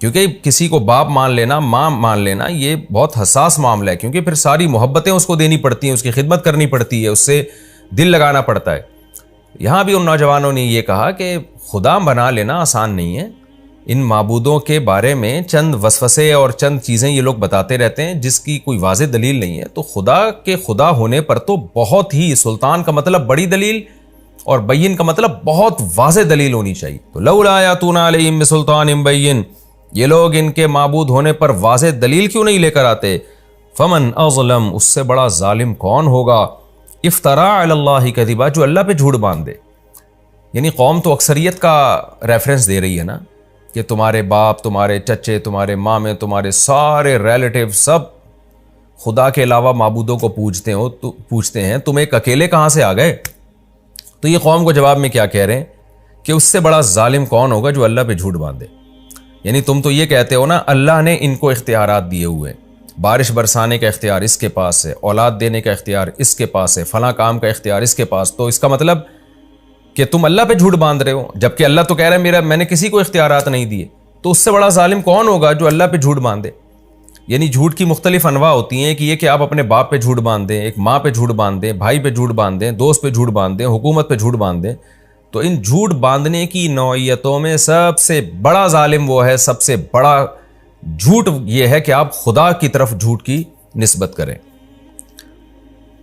کیونکہ کسی کو باپ مان لینا، ماں مان لینا، یہ بہت حساس معاملہ ہے، کیونکہ پھر ساری محبتیں اس کو دینی پڑتی ہیں، اس کی خدمت کرنی پڑتی ہے، اس سے دل لگانا پڑتا ہے۔ یہاں بھی ان نوجوانوں نے یہ کہا کہ خدا بنا لینا آسان نہیں ہے، ان معبودوں کے بارے میں چند وسوسے اور چند چیزیں یہ لوگ بتاتے رہتے ہیں جس کی کوئی واضح دلیل نہیں ہے، تو خدا کے خدا ہونے پر تو بہت ہی، سلطان کا مطلب بڑی دلیل اور بین کا مطلب بہت واضح دلیل ہونی چاہیے۔ تو لولا یاتون علیہم بسلطان بین، یہ لوگ ان کے معبود ہونے پر واضح دلیل کیوں نہیں لے کر آتے؟ فمن اظلم، اس سے بڑا ظالم کون ہوگا؟ افترا علی اللہ کذبا، جو اللہ پہ جھوٹ باندھ دے۔ یعنی قوم تو اکثریت کا ریفرنس دے رہی ہے نا، کہ تمہارے باپ، تمہارے چچے، تمہارے مامے، تمہارے سارے ریلیٹیو سب خدا کے علاوہ معبودوں کو پوجتے ہیں، تم ایک اکیلے کہاں سے آ گئے؟ تو یہ قوم کو جواب میں کیا کہہ رہے ہیں کہ اس سے بڑا ظالم کون ہوگا جو اللہ پہ جھوٹ باندھے۔ یعنی تم تو یہ کہتے ہو نا اللہ نے ان کو اختیارات دیے ہوئے ہیں، بارش برسانے کا اختیار اس کے پاس ہے، اولاد دینے کا اختیار اس کے پاس ہے، فلاں کام کا اختیار اس کے پاس، تو اس کا مطلب کہ تم اللہ پہ جھوٹ باندھ رہے ہو، جبکہ اللہ تو کہہ رہا ہے میں نے کسی کو اختیارات نہیں دیے۔ تو اس سے بڑا ظالم کون ہوگا جو اللہ پہ جھوٹ باندھے؟ یعنی جھوٹ کی مختلف انواع ہوتی ہیں، کہ یہ کہ آپ اپنے باپ پہ جھوٹ باندھ دیں، ایک ماں پہ جھوٹ باندھ دیں، بھائی پہ جھوٹ باندھ دیں، دوست پہ جھوٹ باندھ دیں، حکومت پہ جھوٹ باندھ دیں۔ تو ان جھوٹ باندھنے کی نوعیتوں میں سب سے بڑا ظالم وہ ہے، سب سے بڑا جھوٹ یہ ہے کہ آپ خدا کی طرف جھوٹ کی نسبت کریں۔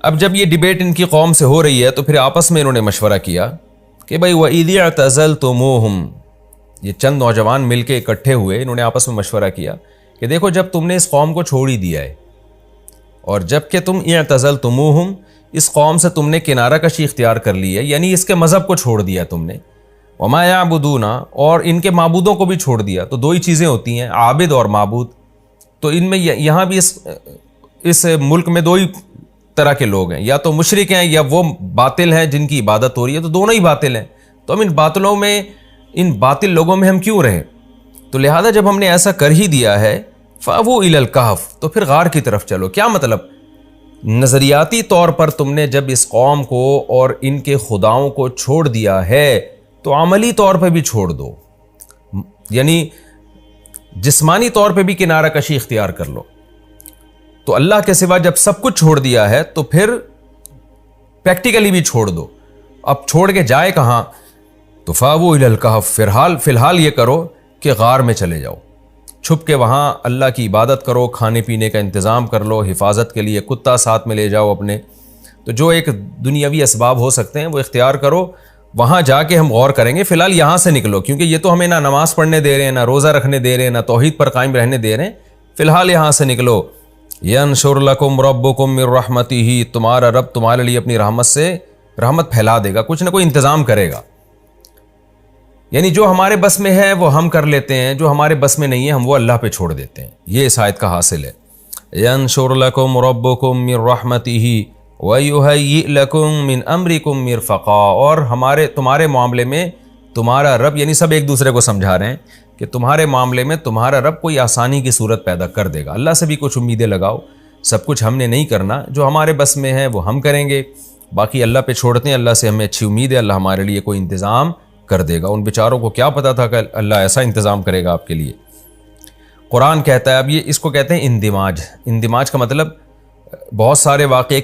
اب جب یہ ڈیبیٹ ان کی قوم سے ہو رہی ہے تو پھر آپس میں انہوں نے مشورہ کیا کہ بھائی وَإِذِ اعْتَزَلْتُمُوهُمْ، یہ چند نوجوان مل کے اکٹھے ہوئے، انہوں نے آپس میں مشورہ کیا کہ دیکھو جب تم نے اس قوم کو چھوڑ ہی دیا ہے، اور جب کہ تم اعْتَزَلْتُمُوهُمْ، اس قوم سے تم نے کنارہ کشی اختیار کر لی ہے، یعنی اس کے مذہب کو چھوڑ دیا تم نے، وَمَا يَعْبُدُونَ، اور ان کے معبودوں کو بھی چھوڑ دیا۔ تو 2 ہی چیزیں ہوتی ہیں، عابد اور معبود۔ تو ان میں یہاں بھی اس ملک میں 2 ہی طرح کے لوگ ہیں، یا تو مشرک ہیں یا وہ باطل ہیں جن کی عبادت ہو رہی ہے، تو دونوں ہی باطل ہیں۔ تو ہم ان باطل لوگوں میں ہم کیوں رہیں؟ تو لہذا جب ہم نے ایسا کر ہی دیا ہے، فَأْوُوا إِلَى الْكَهْفِ، تو پھر غار کی طرف چلو۔ کیا مطلب؟ نظریاتی طور پر تم نے جب اس قوم کو اور ان کے خداؤں کو چھوڑ دیا ہے تو عملی طور پہ بھی چھوڑ دو، یعنی جسمانی طور پہ بھی کنارہ کشی اختیار کر لو۔ تو اللہ کے سوا جب سب کچھ چھوڑ دیا ہے تو پھر پریکٹیکلی بھی چھوڑ دو۔ اب چھوڑ کے جائے کہاں؟ تو فَأْوُوا إِلَى الْكَهْفِ، فی الحال یہ کرو کہ غار میں چلے جاؤ، چھپ کے وہاں اللہ کی عبادت کرو، کھانے پینے کا انتظام کر لو، حفاظت کے لیے کتا ساتھ میں لے جاؤ اپنے، تو جو ایک دنیاوی اسباب ہو سکتے ہیں وہ اختیار کرو، وہاں جا کے ہم غور کریں گے۔ فی الحال یہاں سے نکلو، کیونکہ یہ تو ہمیں نہ نماز پڑھنے دے رہے ہیں، نہ روزہ رکھنے دے رہے ہیں، نہ توحید پر قائم رہنے دے رہے ہیں، فی الحال یہاں سے نکلو۔ يَنْشُرْ لَكُمْ رَبُّكُمْ مِنْ رَحْمَتِهِ، تمہارا رب تمہارے لیے اپنی رحمت سے رحمت پھیلا دے گا، کچھ نہ کوئی انتظام کرے گا۔ یعنی جو ہمارے بس میں ہے وہ ہم کر لیتے ہیں، جو ہمارے بس میں نہیں ہے ہم وہ اللہ پہ چھوڑ دیتے ہیں، یہ اس آیت کا حاصل ہے۔ يَنْشُرْ لَكُمْ رَبُّكُمْ مِنْ رَحْمَتِهِ وَيُهَيِّئْ لَكُمْ مِنْ أَمْرِكُمْ مِرْفَقًا، اور تمہارے معاملے میں تمہارا رب، یعنی سب ایک دوسرے کو سمجھا رہے ہیں کہ تمہارے معاملے میں تمہارا رب کوئی آسانی کی صورت پیدا کر دے گا۔ اللہ سے بھی کچھ امیدیں لگاؤ، سب کچھ ہم نے نہیں کرنا، جو ہمارے بس میں ہے وہ ہم کریں گے، باقی اللہ پہ چھوڑتے ہیں، اللہ سے ہمیں اچھی امید ہے، اللہ ہمارے لیے کوئی انتظام کر دے گا۔ ان بیچاروں کو کیا پتا تھا کہ اللہ ایسا انتظام کرے گا آپ کے لیے۔ قرآن کہتا ہے، اب یہ اس کو کہتے ہیں اندماج۔ اندماج کا مطلب بہت سارے واقعہ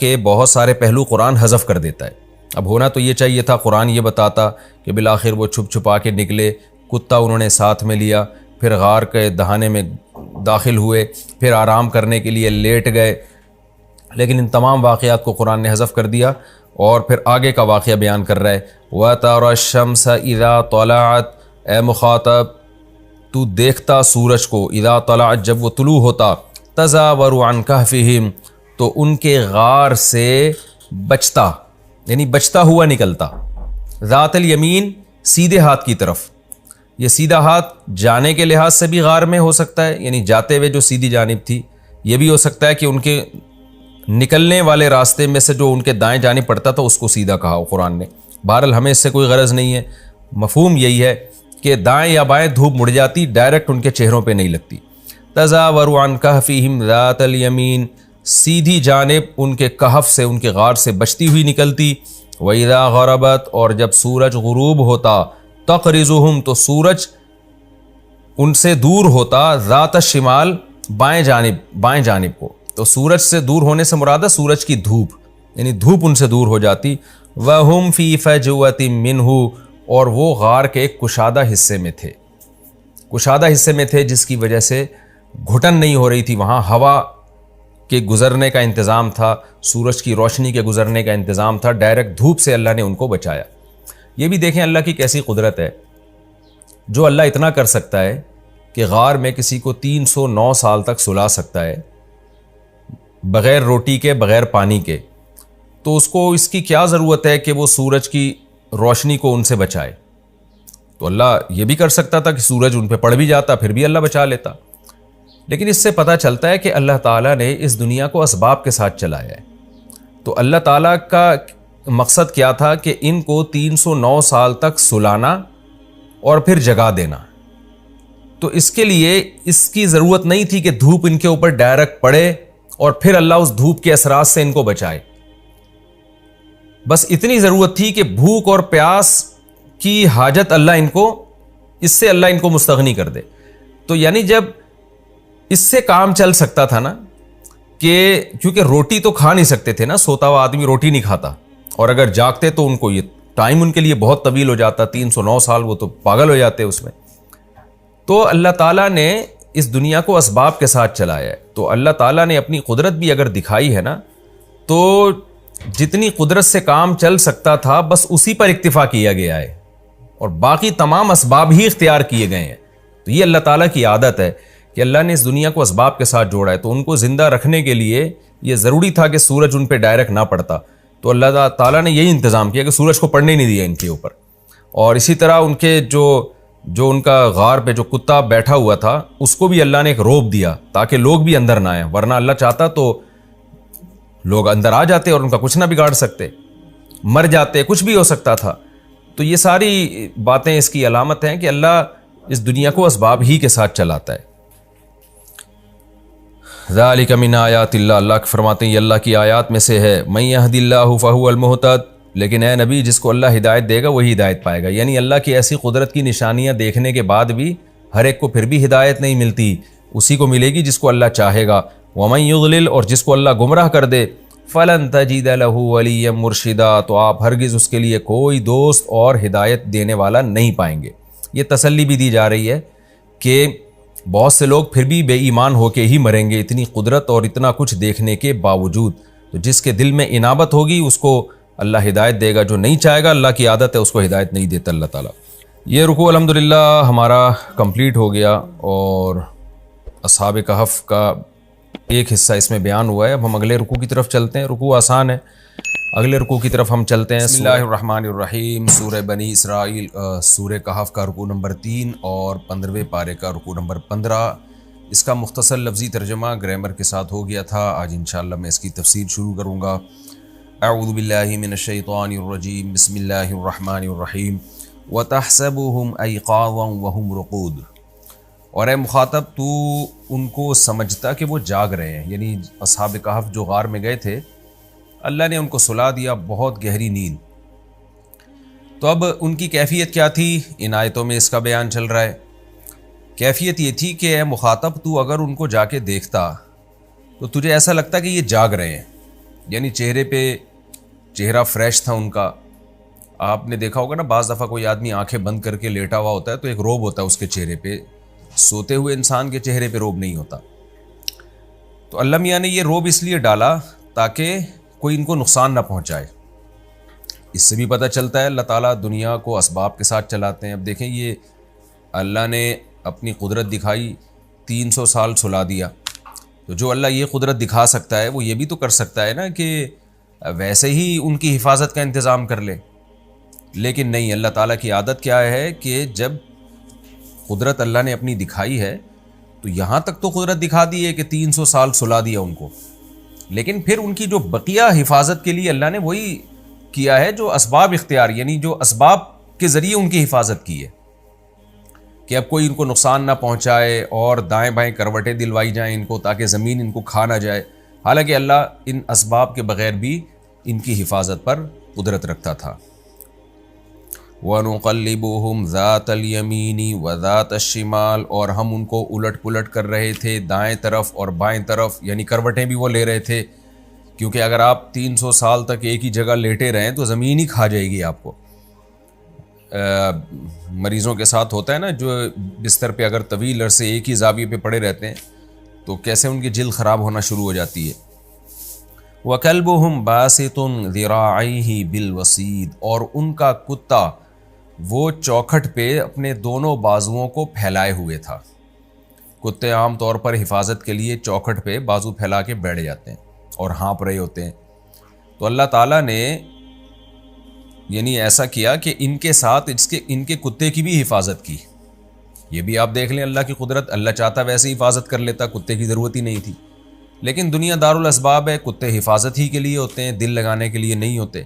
کے بہت سارے پہلو قرآن حذف کر دیتا ہے۔ اب ہونا تو یہ چاہیے تھا، قرآن یہ بتاتا کہ بالآخر وہ چھپ چھپا کے نکلے، کتا انہوں نے ساتھ میں لیا، پھر غار کے دہانے میں داخل ہوئے، پھر آرام کرنے کے لیے لیٹ گئے، لیکن ان تمام واقعات کو قرآن نے حذف کر دیا، اور پھر آگے کا واقعہ بیان کر رہا ہے۔ وَتَرَى الشَّمْسَ إِذَا طَلَعَتْ، اے مخاطب تو دیکھتا سورج کو، اذا طلعت جب وہ طلوع ہوتا، تزاوروا عن کہفہم تو ان کے غار سے بچتا، یعنی بچتا ہوا نکلتا، ذات الیمین سیدھے ہاتھ کی طرف، یہ سیدھا ہاتھ جانے کے لحاظ سے بھی غار میں ہو سکتا ہے، یعنی جاتے ہوئے جو سیدھی جانب تھی، یہ بھی ہو سکتا ہے کہ ان کے نکلنے والے راستے میں سے جو ان کے دائیں جانب پڑتا تھا اس کو سیدھا کہا ہو قرآن نے۔ بہرحال ہمیں اس سے کوئی غرض نہیں ہے، مفہوم یہی ہے کہ دائیں یا بائیں دھوپ مڑ جاتی، ڈائریکٹ ان کے چہروں پہ نہیں لگتی۔ تزاوروا عن کہفہم ذات الیمین، سیدھی جانب ان کے کہف سے، ان کے غار سے بچتی ہوئی نکلتی۔ وَإِذَا غَرَبَتْ، اور جب سورج غروب ہوتا، تقرضہم، تو سورج ان سے دور ہوتا، ذات الشمال، بائیں جانب کو۔ تو سورج سے دور ہونے سے مراد ہے سورج کی دھوپ، یعنی دھوپ ان سے دور ہو جاتی۔ وَهُمْ فِي فَجْوَةٍ مِّنْهُ، اور وہ غار کے ایک کشادہ حصے میں تھے، جس کی وجہ سے گھٹن نہیں ہو رہی تھی، وہاں ہوا کے گزرنے کا انتظام تھا، سورج کی روشنی کے گزرنے کا انتظام تھا، ڈائریکٹ دھوپ سے اللہ نے ان کو بچایا۔ یہ بھی دیکھیں اللہ کی کیسی قدرت ہے، جو اللہ اتنا کر سکتا ہے کہ غار میں کسی کو 309 سال تک سلا سکتا ہے بغیر روٹی کے، بغیر پانی کے، تو اس کو اس کی کیا ضرورت ہے کہ وہ سورج کی روشنی کو ان سے بچائے؟ تو اللہ یہ بھی کر سکتا تھا کہ سورج ان پہ پڑ بھی جاتا، پھر بھی اللہ بچا لیتا۔ لیکن اس سے پتہ چلتا ہے کہ اللہ تعالیٰ نے اس دنیا کو اسباب کے ساتھ چلایا ہے۔ تو اللہ تعالیٰ کا مقصد کیا تھا کہ ان کو 309 سال تک سلانا اور پھر جگا دینا۔ تو اس کے لیے اس کی ضرورت نہیں تھی کہ دھوپ ان کے اوپر ڈائریکٹ پڑے اور پھر اللہ اس دھوپ کے اثرات سے ان کو بچائے۔ بس اتنی ضرورت تھی کہ بھوک اور پیاس کی حاجت اس سے اللہ ان کو مستغنی کر دے۔ تو یعنی جب اس سے کام چل سکتا تھا نا، کہ کیونکہ روٹی تو کھا نہیں سکتے تھے نا، سوتا ہوا آدمی روٹی نہیں کھاتا، اور اگر جاگتے تو ان کو یہ ٹائم ان کے لیے بہت طویل ہو جاتا، 309 سال، وہ تو پاگل ہو جاتے اس میں۔ تو اللہ تعالیٰ نے اس دنیا کو اسباب کے ساتھ چلایا ہے۔ تو اللہ تعالیٰ نے اپنی قدرت بھی اگر دکھائی ہے نا، تو جتنی قدرت سے کام چل سکتا تھا بس اسی پر اکتفا کیا گیا ہے، اور باقی تمام اسباب ہی اختیار کیے گئے ہیں۔ تو یہ اللہ تعالیٰ کی عادت ہے کہ اللہ نے اس دنیا کو اسباب کے ساتھ جوڑا ہے۔ تو ان کو زندہ رکھنے کے لیے یہ ضروری تھا کہ سورج ان پہ ڈائریکٹ نہ پڑتا، تو اللہ تعالیٰ نے یہی انتظام کیا کہ سورج کو پڑنے نہیں دیا ان کے اوپر۔ اور اسی طرح ان کے جو ان کا غار پہ جو کتا بیٹھا ہوا تھا، اس کو بھی اللہ نے ایک روب دیا تاکہ لوگ بھی اندر نہ آئیں، ورنہ اللہ چاہتا تو لوگ اندر آ جاتے اور ان کا کچھ نہ بگاڑ سکتے، مر جاتے، کچھ بھی ہو سکتا تھا۔ تو یہ ساری باتیں اس کی علامت ہیں کہ اللہ اس دنیا کو اسباب ہی کے ساتھ چلاتا ہے۔ ذالک من آیات اللہ، اللہ فرماتے ہیں یہ اللہ کی آیات میں سے ہے۔ من یہد اللہ فہو المہتد، لیکن اے نبی جس کو اللہ ہدایت دے گا وہی ہدایت پائے گا۔ یعنی اللہ کی ایسی قدرت کی نشانیاں دیکھنے کے بعد بھی ہر ایک کو پھر بھی ہدایت نہیں ملتی، اسی کو ملے گی جس کو اللہ چاہے گا۔ ومن یضلل، اور جس کو اللہ گمراہ کر دے، فلن تجد له ولیا مرشدا، تو آپ ہرگز اس کے لیے کوئی دوست اور ہدایت دینے والا نہیں پائیں گے۔ یہ تسلی بھی دی جا رہی ہے کہ بہت سے لوگ پھر بھی بے ایمان ہو کے ہی مریں گے، اتنی قدرت اور اتنا کچھ دیکھنے کے باوجود۔ تو جس کے دل میں انابت ہوگی اس کو اللہ ہدایت دے گا، جو نہیں چاہے گا، اللہ کی عادت ہے اس کو ہدایت نہیں دیتا اللہ تعالیٰ۔ یہ رکوع الحمدللہ ہمارا کمپلیٹ ہو گیا، اور اصحاب کہف کا ایک حصہ اس میں بیان ہوا ہے۔ اب ہم اگلے رکوع کی طرف چلتے ہیں۔ رکوع آسان ہے، اگلے رکوع کی طرف ہم چلتے ہیں۔ بسم اللہ الرحمن الرحیم، سورہ بنی اسرائیل، سورہ کہف کا رکوع نمبر 3 اور 15ویں پارے کا رکوع نمبر 15۔ اس کا مختصر لفظی ترجمہ گرامر کے ساتھ ہو گیا تھا، آج انشاءاللہ میں اس کی تفسیر شروع کروں گا۔ اعوذ باللہ من الشیطان الرجیم، بسم اللہ الرحمن الرحیم۔ وَتَحْسَبُهُمْ أَيْقَاظًا وَهُمْ رُقُودٌ، اور اے مخاطب تو ان کو سمجھتا کہ وہ جاگ رہے ہیں، یعنی اصحاب کہف جو غار میں گئے تھے، اللہ نے ان کو سلا دیا بہت گہری نیند۔ تو اب ان کی کیفیت کیا تھی، ان آیتوں میں اس کا بیان چل رہا ہے۔ کیفیت یہ تھی کہ اے مخاطب تو اگر ان کو جا کے دیکھتا تو تجھے ایسا لگتا کہ یہ جاگ رہے ہیں، یعنی چہرہ فریش تھا ان کا۔ آپ نے دیکھا ہوگا نا، بعض دفعہ کوئی آدمی آنکھیں بند کر کے لیٹا ہوا ہوتا ہے تو ایک روب ہوتا ہے اس کے چہرے پہ، سوتے ہوئے انسان کے چہرے پہ روب نہیں ہوتا۔ تو اللہ میاں نے یہ روب اس لیے ڈالا تاکہ کوئی ان کو نقصان نہ پہنچائے۔ اس سے بھی پتہ چلتا ہے اللہ تعالیٰ دنیا کو اسباب کے ساتھ چلاتے ہیں۔ اب دیکھیں، یہ اللہ نے اپنی قدرت دکھائی، 300 سال سلا دیا، تو جو اللہ یہ قدرت دکھا سکتا ہے وہ یہ بھی تو کر سکتا ہے نا کہ ویسے ہی ان کی حفاظت کا انتظام کر لے۔ لیکن نہیں، اللہ تعالیٰ کی عادت کیا ہے کہ جب قدرت اللہ نے اپنی دکھائی ہے تو یہاں تک تو قدرت دکھا دی ہے کہ 300 سال سلا دیا ان کو، لیکن پھر ان کی جو بقیہ حفاظت کے لیے اللہ نے وہی کیا ہے جو اسباب اختیار، یعنی جو اسباب کے ذریعے ان کی حفاظت کی ہے کہ اب کوئی ان کو نقصان نہ پہنچائے اور دائیں بائیں کروٹیں دلوائی جائیں ان کو تاکہ زمین ان کو کھا نہ جائے، حالانکہ اللہ ان اسباب کے بغیر بھی ان کی حفاظت پر قدرت رکھتا تھا۔ وَنُقَلِّبُهُمْ ذَاتَ الْيَمِينِ وَذَاتَ الشِّمَالِ، اور ہم ان کو الٹ پلٹ کر رہے تھے دائیں طرف اور بائیں طرف، یعنی کروٹیں بھی وہ لے رہے تھے، کیونکہ اگر آپ 300 سال تک ایک ہی جگہ لیٹے رہیں تو زمین ہی کھا جائے گی آپ کو۔ مریضوں کے ساتھ ہوتا ہے نا، جو بستر پہ اگر طویل عرصے ایک ہی زاویے پہ پڑے رہتے ہیں تو کیسے ان کی جلد خراب ہونا شروع ہو جاتی ہے۔ وَكَلْبُهُمْ بَاسِطٌ ذِرَاعَيْهِ بِالْوَصِيدِ، اور ان کا کتا وہ چوکھٹ پہ اپنے دونوں بازوؤں کو پھیلائے ہوئے تھا۔ کتے عام طور پر حفاظت کے لیے چوکھٹ پہ بازو پھیلا کے بیٹھ جاتے ہیں اور ہانپ رہے ہوتے ہیں، تو اللہ تعالیٰ نے یعنی ایسا کیا کہ ان کے ساتھ ان کے کتے کی بھی حفاظت کی۔ یہ بھی آپ دیکھ لیں اللہ کی قدرت، اللہ چاہتا ویسے ہی حفاظت کر لیتا، کتے کی ضرورت ہی نہیں تھی، لیکن دنیا دارالاسباب ہے، کتے حفاظت ہی کے لیے ہوتے ہیں، دل لگانے کے لیے نہیں ہوتے۔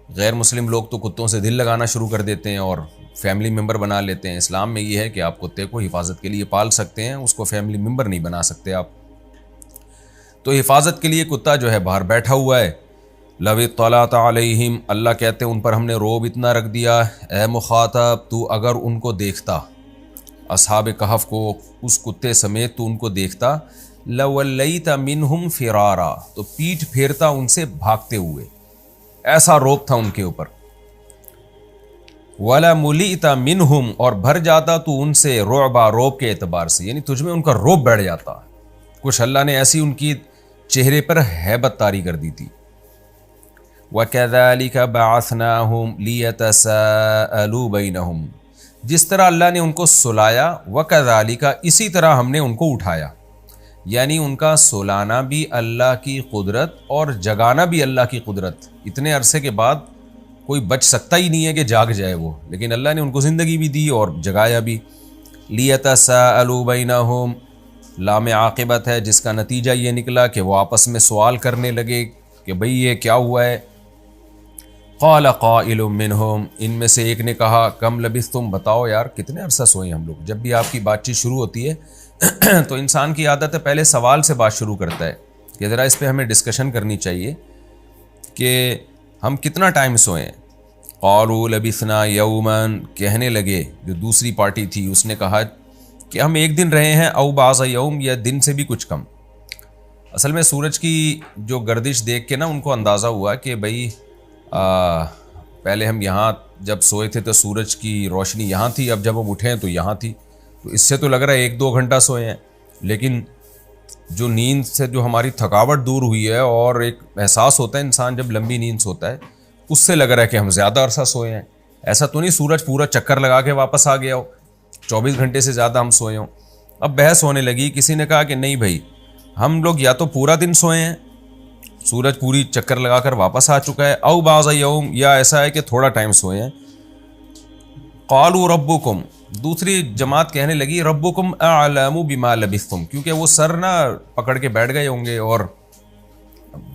غیر مسلم لوگ تو کتوں سے دل لگانا شروع کر دیتے ہیں اور فیملی ممبر بنا لیتے ہیں۔ اسلام میں یہ ہے کہ آپ کتے کو حفاظت کے لیے پال سکتے ہیں، اس کو فیملی ممبر نہیں بنا سکتے آپ۔ تو حفاظت کے لیے کتا جو ہے باہر بیٹھا ہوا ہے۔ لَوِ اطَّلَعْتَ عَلَيْهِمْ، اللہ کہتے ہیں ان پر ہم نے رعب اتنا رکھ دیا، اے مخاطب تو اگر ان کو دیکھتا، اصحاب کہف کو اس کتے سمیت تو ان کو دیکھتا، لَوَلَّيْتَ مِنْهُمْ فِرَارًا، تو پیٹھ پھیرتا ان سے بھاگتے ہوئے، ایسا روب تھا ان کے اوپر۔ وَلَمُلِئْتَ مِنْهُمْ، اور بھر جاتا تو ان سے رعبا، روب کے اعتبار سے، یعنی تجھ میں ان کا روب بیٹھ جاتا، کچھ اللہ نے ایسی ان کی چہرے پر ہیبت طاری کر دی تھی۔ وَكَذَلِكَ بَعَثْنَاهُمْ لِيَتَسَاءَلُوا بَيْنَهُمْ، جس طرح اللہ نے ان کو سلایا، وَكَذَلِكَ اسی طرح ہم نے ان کو اٹھایا، یعنی ان کا سلانا بھی اللہ کی قدرت اور جگانا بھی اللہ کی قدرت۔ اتنے عرصے کے بعد کوئی بچ سکتا ہی نہیں ہے کہ جاگ جائے وہ، لیکن اللہ نے ان کو زندگی بھی دی اور جگایا بھی۔ لِيَتَسَاءَلُوا بَيْنَهُمْ، لام عاقبت ہے جس کا نتیجہ یہ نکلا کہ وہ آپس میں سوال کرنے لگے کہ بھئی یہ کیا ہوا ہے۔ قال قائل منہم، ان میں سے ایک نے کہا، کم لبثتم، بتاؤ یار کتنے عرصہ سوئے ہم لوگ۔ جب بھی آپ کی بات چیت شروع ہوتی ہے تو انسان کی عادت ہے پہلے سوال سے بات شروع کرتا ہے کہ ذرا اس پہ ہمیں ڈسکشن کرنی چاہیے کہ ہم کتنا ٹائم سوئے ہیں۔ قالوا لبثنا یوما، کہنے لگے جو دوسری پارٹی تھی اس نے کہا کہ ہم ایک دن رہے ہیں، او بعض یوم، یا دن سے بھی کچھ کم۔ اصل میں سورج کی جو گردش دیکھ کے نا ان کو اندازہ ہوا کہ بھئی پہلے ہم یہاں جب سوئے تھے تو سورج کی روشنی یہاں تھی، اب جب ہم اٹھے ہیں تو یہاں تھی، تو اس سے تو لگ رہا ہے 1-2 گھنٹہ سوئے ہیں، لیکن جو نیند سے جو ہماری تھکاوٹ دور ہوئی ہے اور ایک احساس ہوتا ہے انسان جب لمبی نیند سوتا ہے، اس سے لگ رہا ہے کہ ہم زیادہ عرصہ سوئے ہیں۔ ایسا تو نہیں سورج پورا چکر لگا کے واپس آ گیا ہو، 24 گھنٹے سے زیادہ ہم سوئے ہوں۔ اب بحث ہونے لگی، کسی نے کہا کہ نہیں بھائی ہم لوگ یا تو پورا دن سوئے ہیں، سورج پوری چکر لگا کر واپس آ چکا ہے، او بعض یوم، یا ایسا ہے کہ تھوڑا ٹائم سوئے ہیں۔ قالوا ربکم، دوسری جماعت کہنے لگی ربکم اعلم بما لبثتم، کیونکہ وہ سر نہ پکڑ کے بیٹھ گئے ہوں گے اور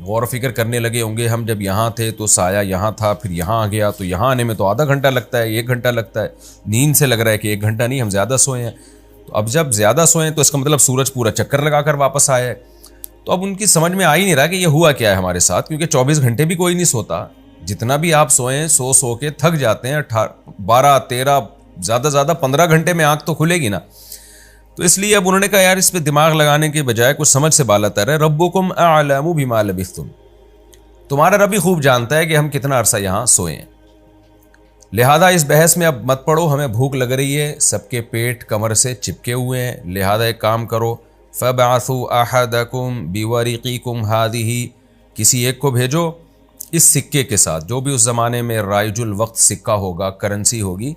غور و فکر کرنے لگے ہوں گے، ہم جب یہاں تھے تو سایہ یہاں تھا، پھر یہاں آ گیا تو یہاں آنے میں تو آدھا گھنٹہ لگتا ہے، 1 گھنٹہ لگتا ہے، نیند سے لگ رہا ہے کہ 1 گھنٹہ نہیں ہم زیادہ سوئے ہیں۔ تو اب جب زیادہ سوئے ہیں تو اس کا مطلب سورج پورا چکر لگا کر واپس آیا ہے۔ تو اب ان کی سمجھ میں آ ہی نہیں رہا کہ یہ ہوا کیا ہے ہمارے ساتھ، کیونکہ 24 گھنٹے بھی کوئی نہیں سوتا، جتنا بھی آپ سوئیں سو کے تھک جاتے ہیں، 12 13 زیادہ 15 گھنٹے میں آنکھ تو کھلے گی نا۔ تو اس لیے اب انہوں نے کہا یار اس پہ دماغ لگانے کے بجائے کچھ سمجھ سے بالا تر ہے، ربکم اعلم بما لبثتم، تمہارا رب ہی خوب جانتا ہے کہ ہم کتنا عرصہ یہاں سوئے ہیں، لہذا اس بحث میں اب مت پڑو، ہمیں بھوک لگ رہی ہے، سب کے پیٹ کمر سے چپکے ہوئے ہیں، لہذا ایک کام کرو، فَبَعَثُوا أَحَدَكُمْ بِوَرِقِكُمْ هَذِهِ، کسی ایک کو بھیجو اس سکے کے ساتھ، جو بھی اس زمانے میں رائج الوقت سکہ ہوگا، کرنسی ہوگی،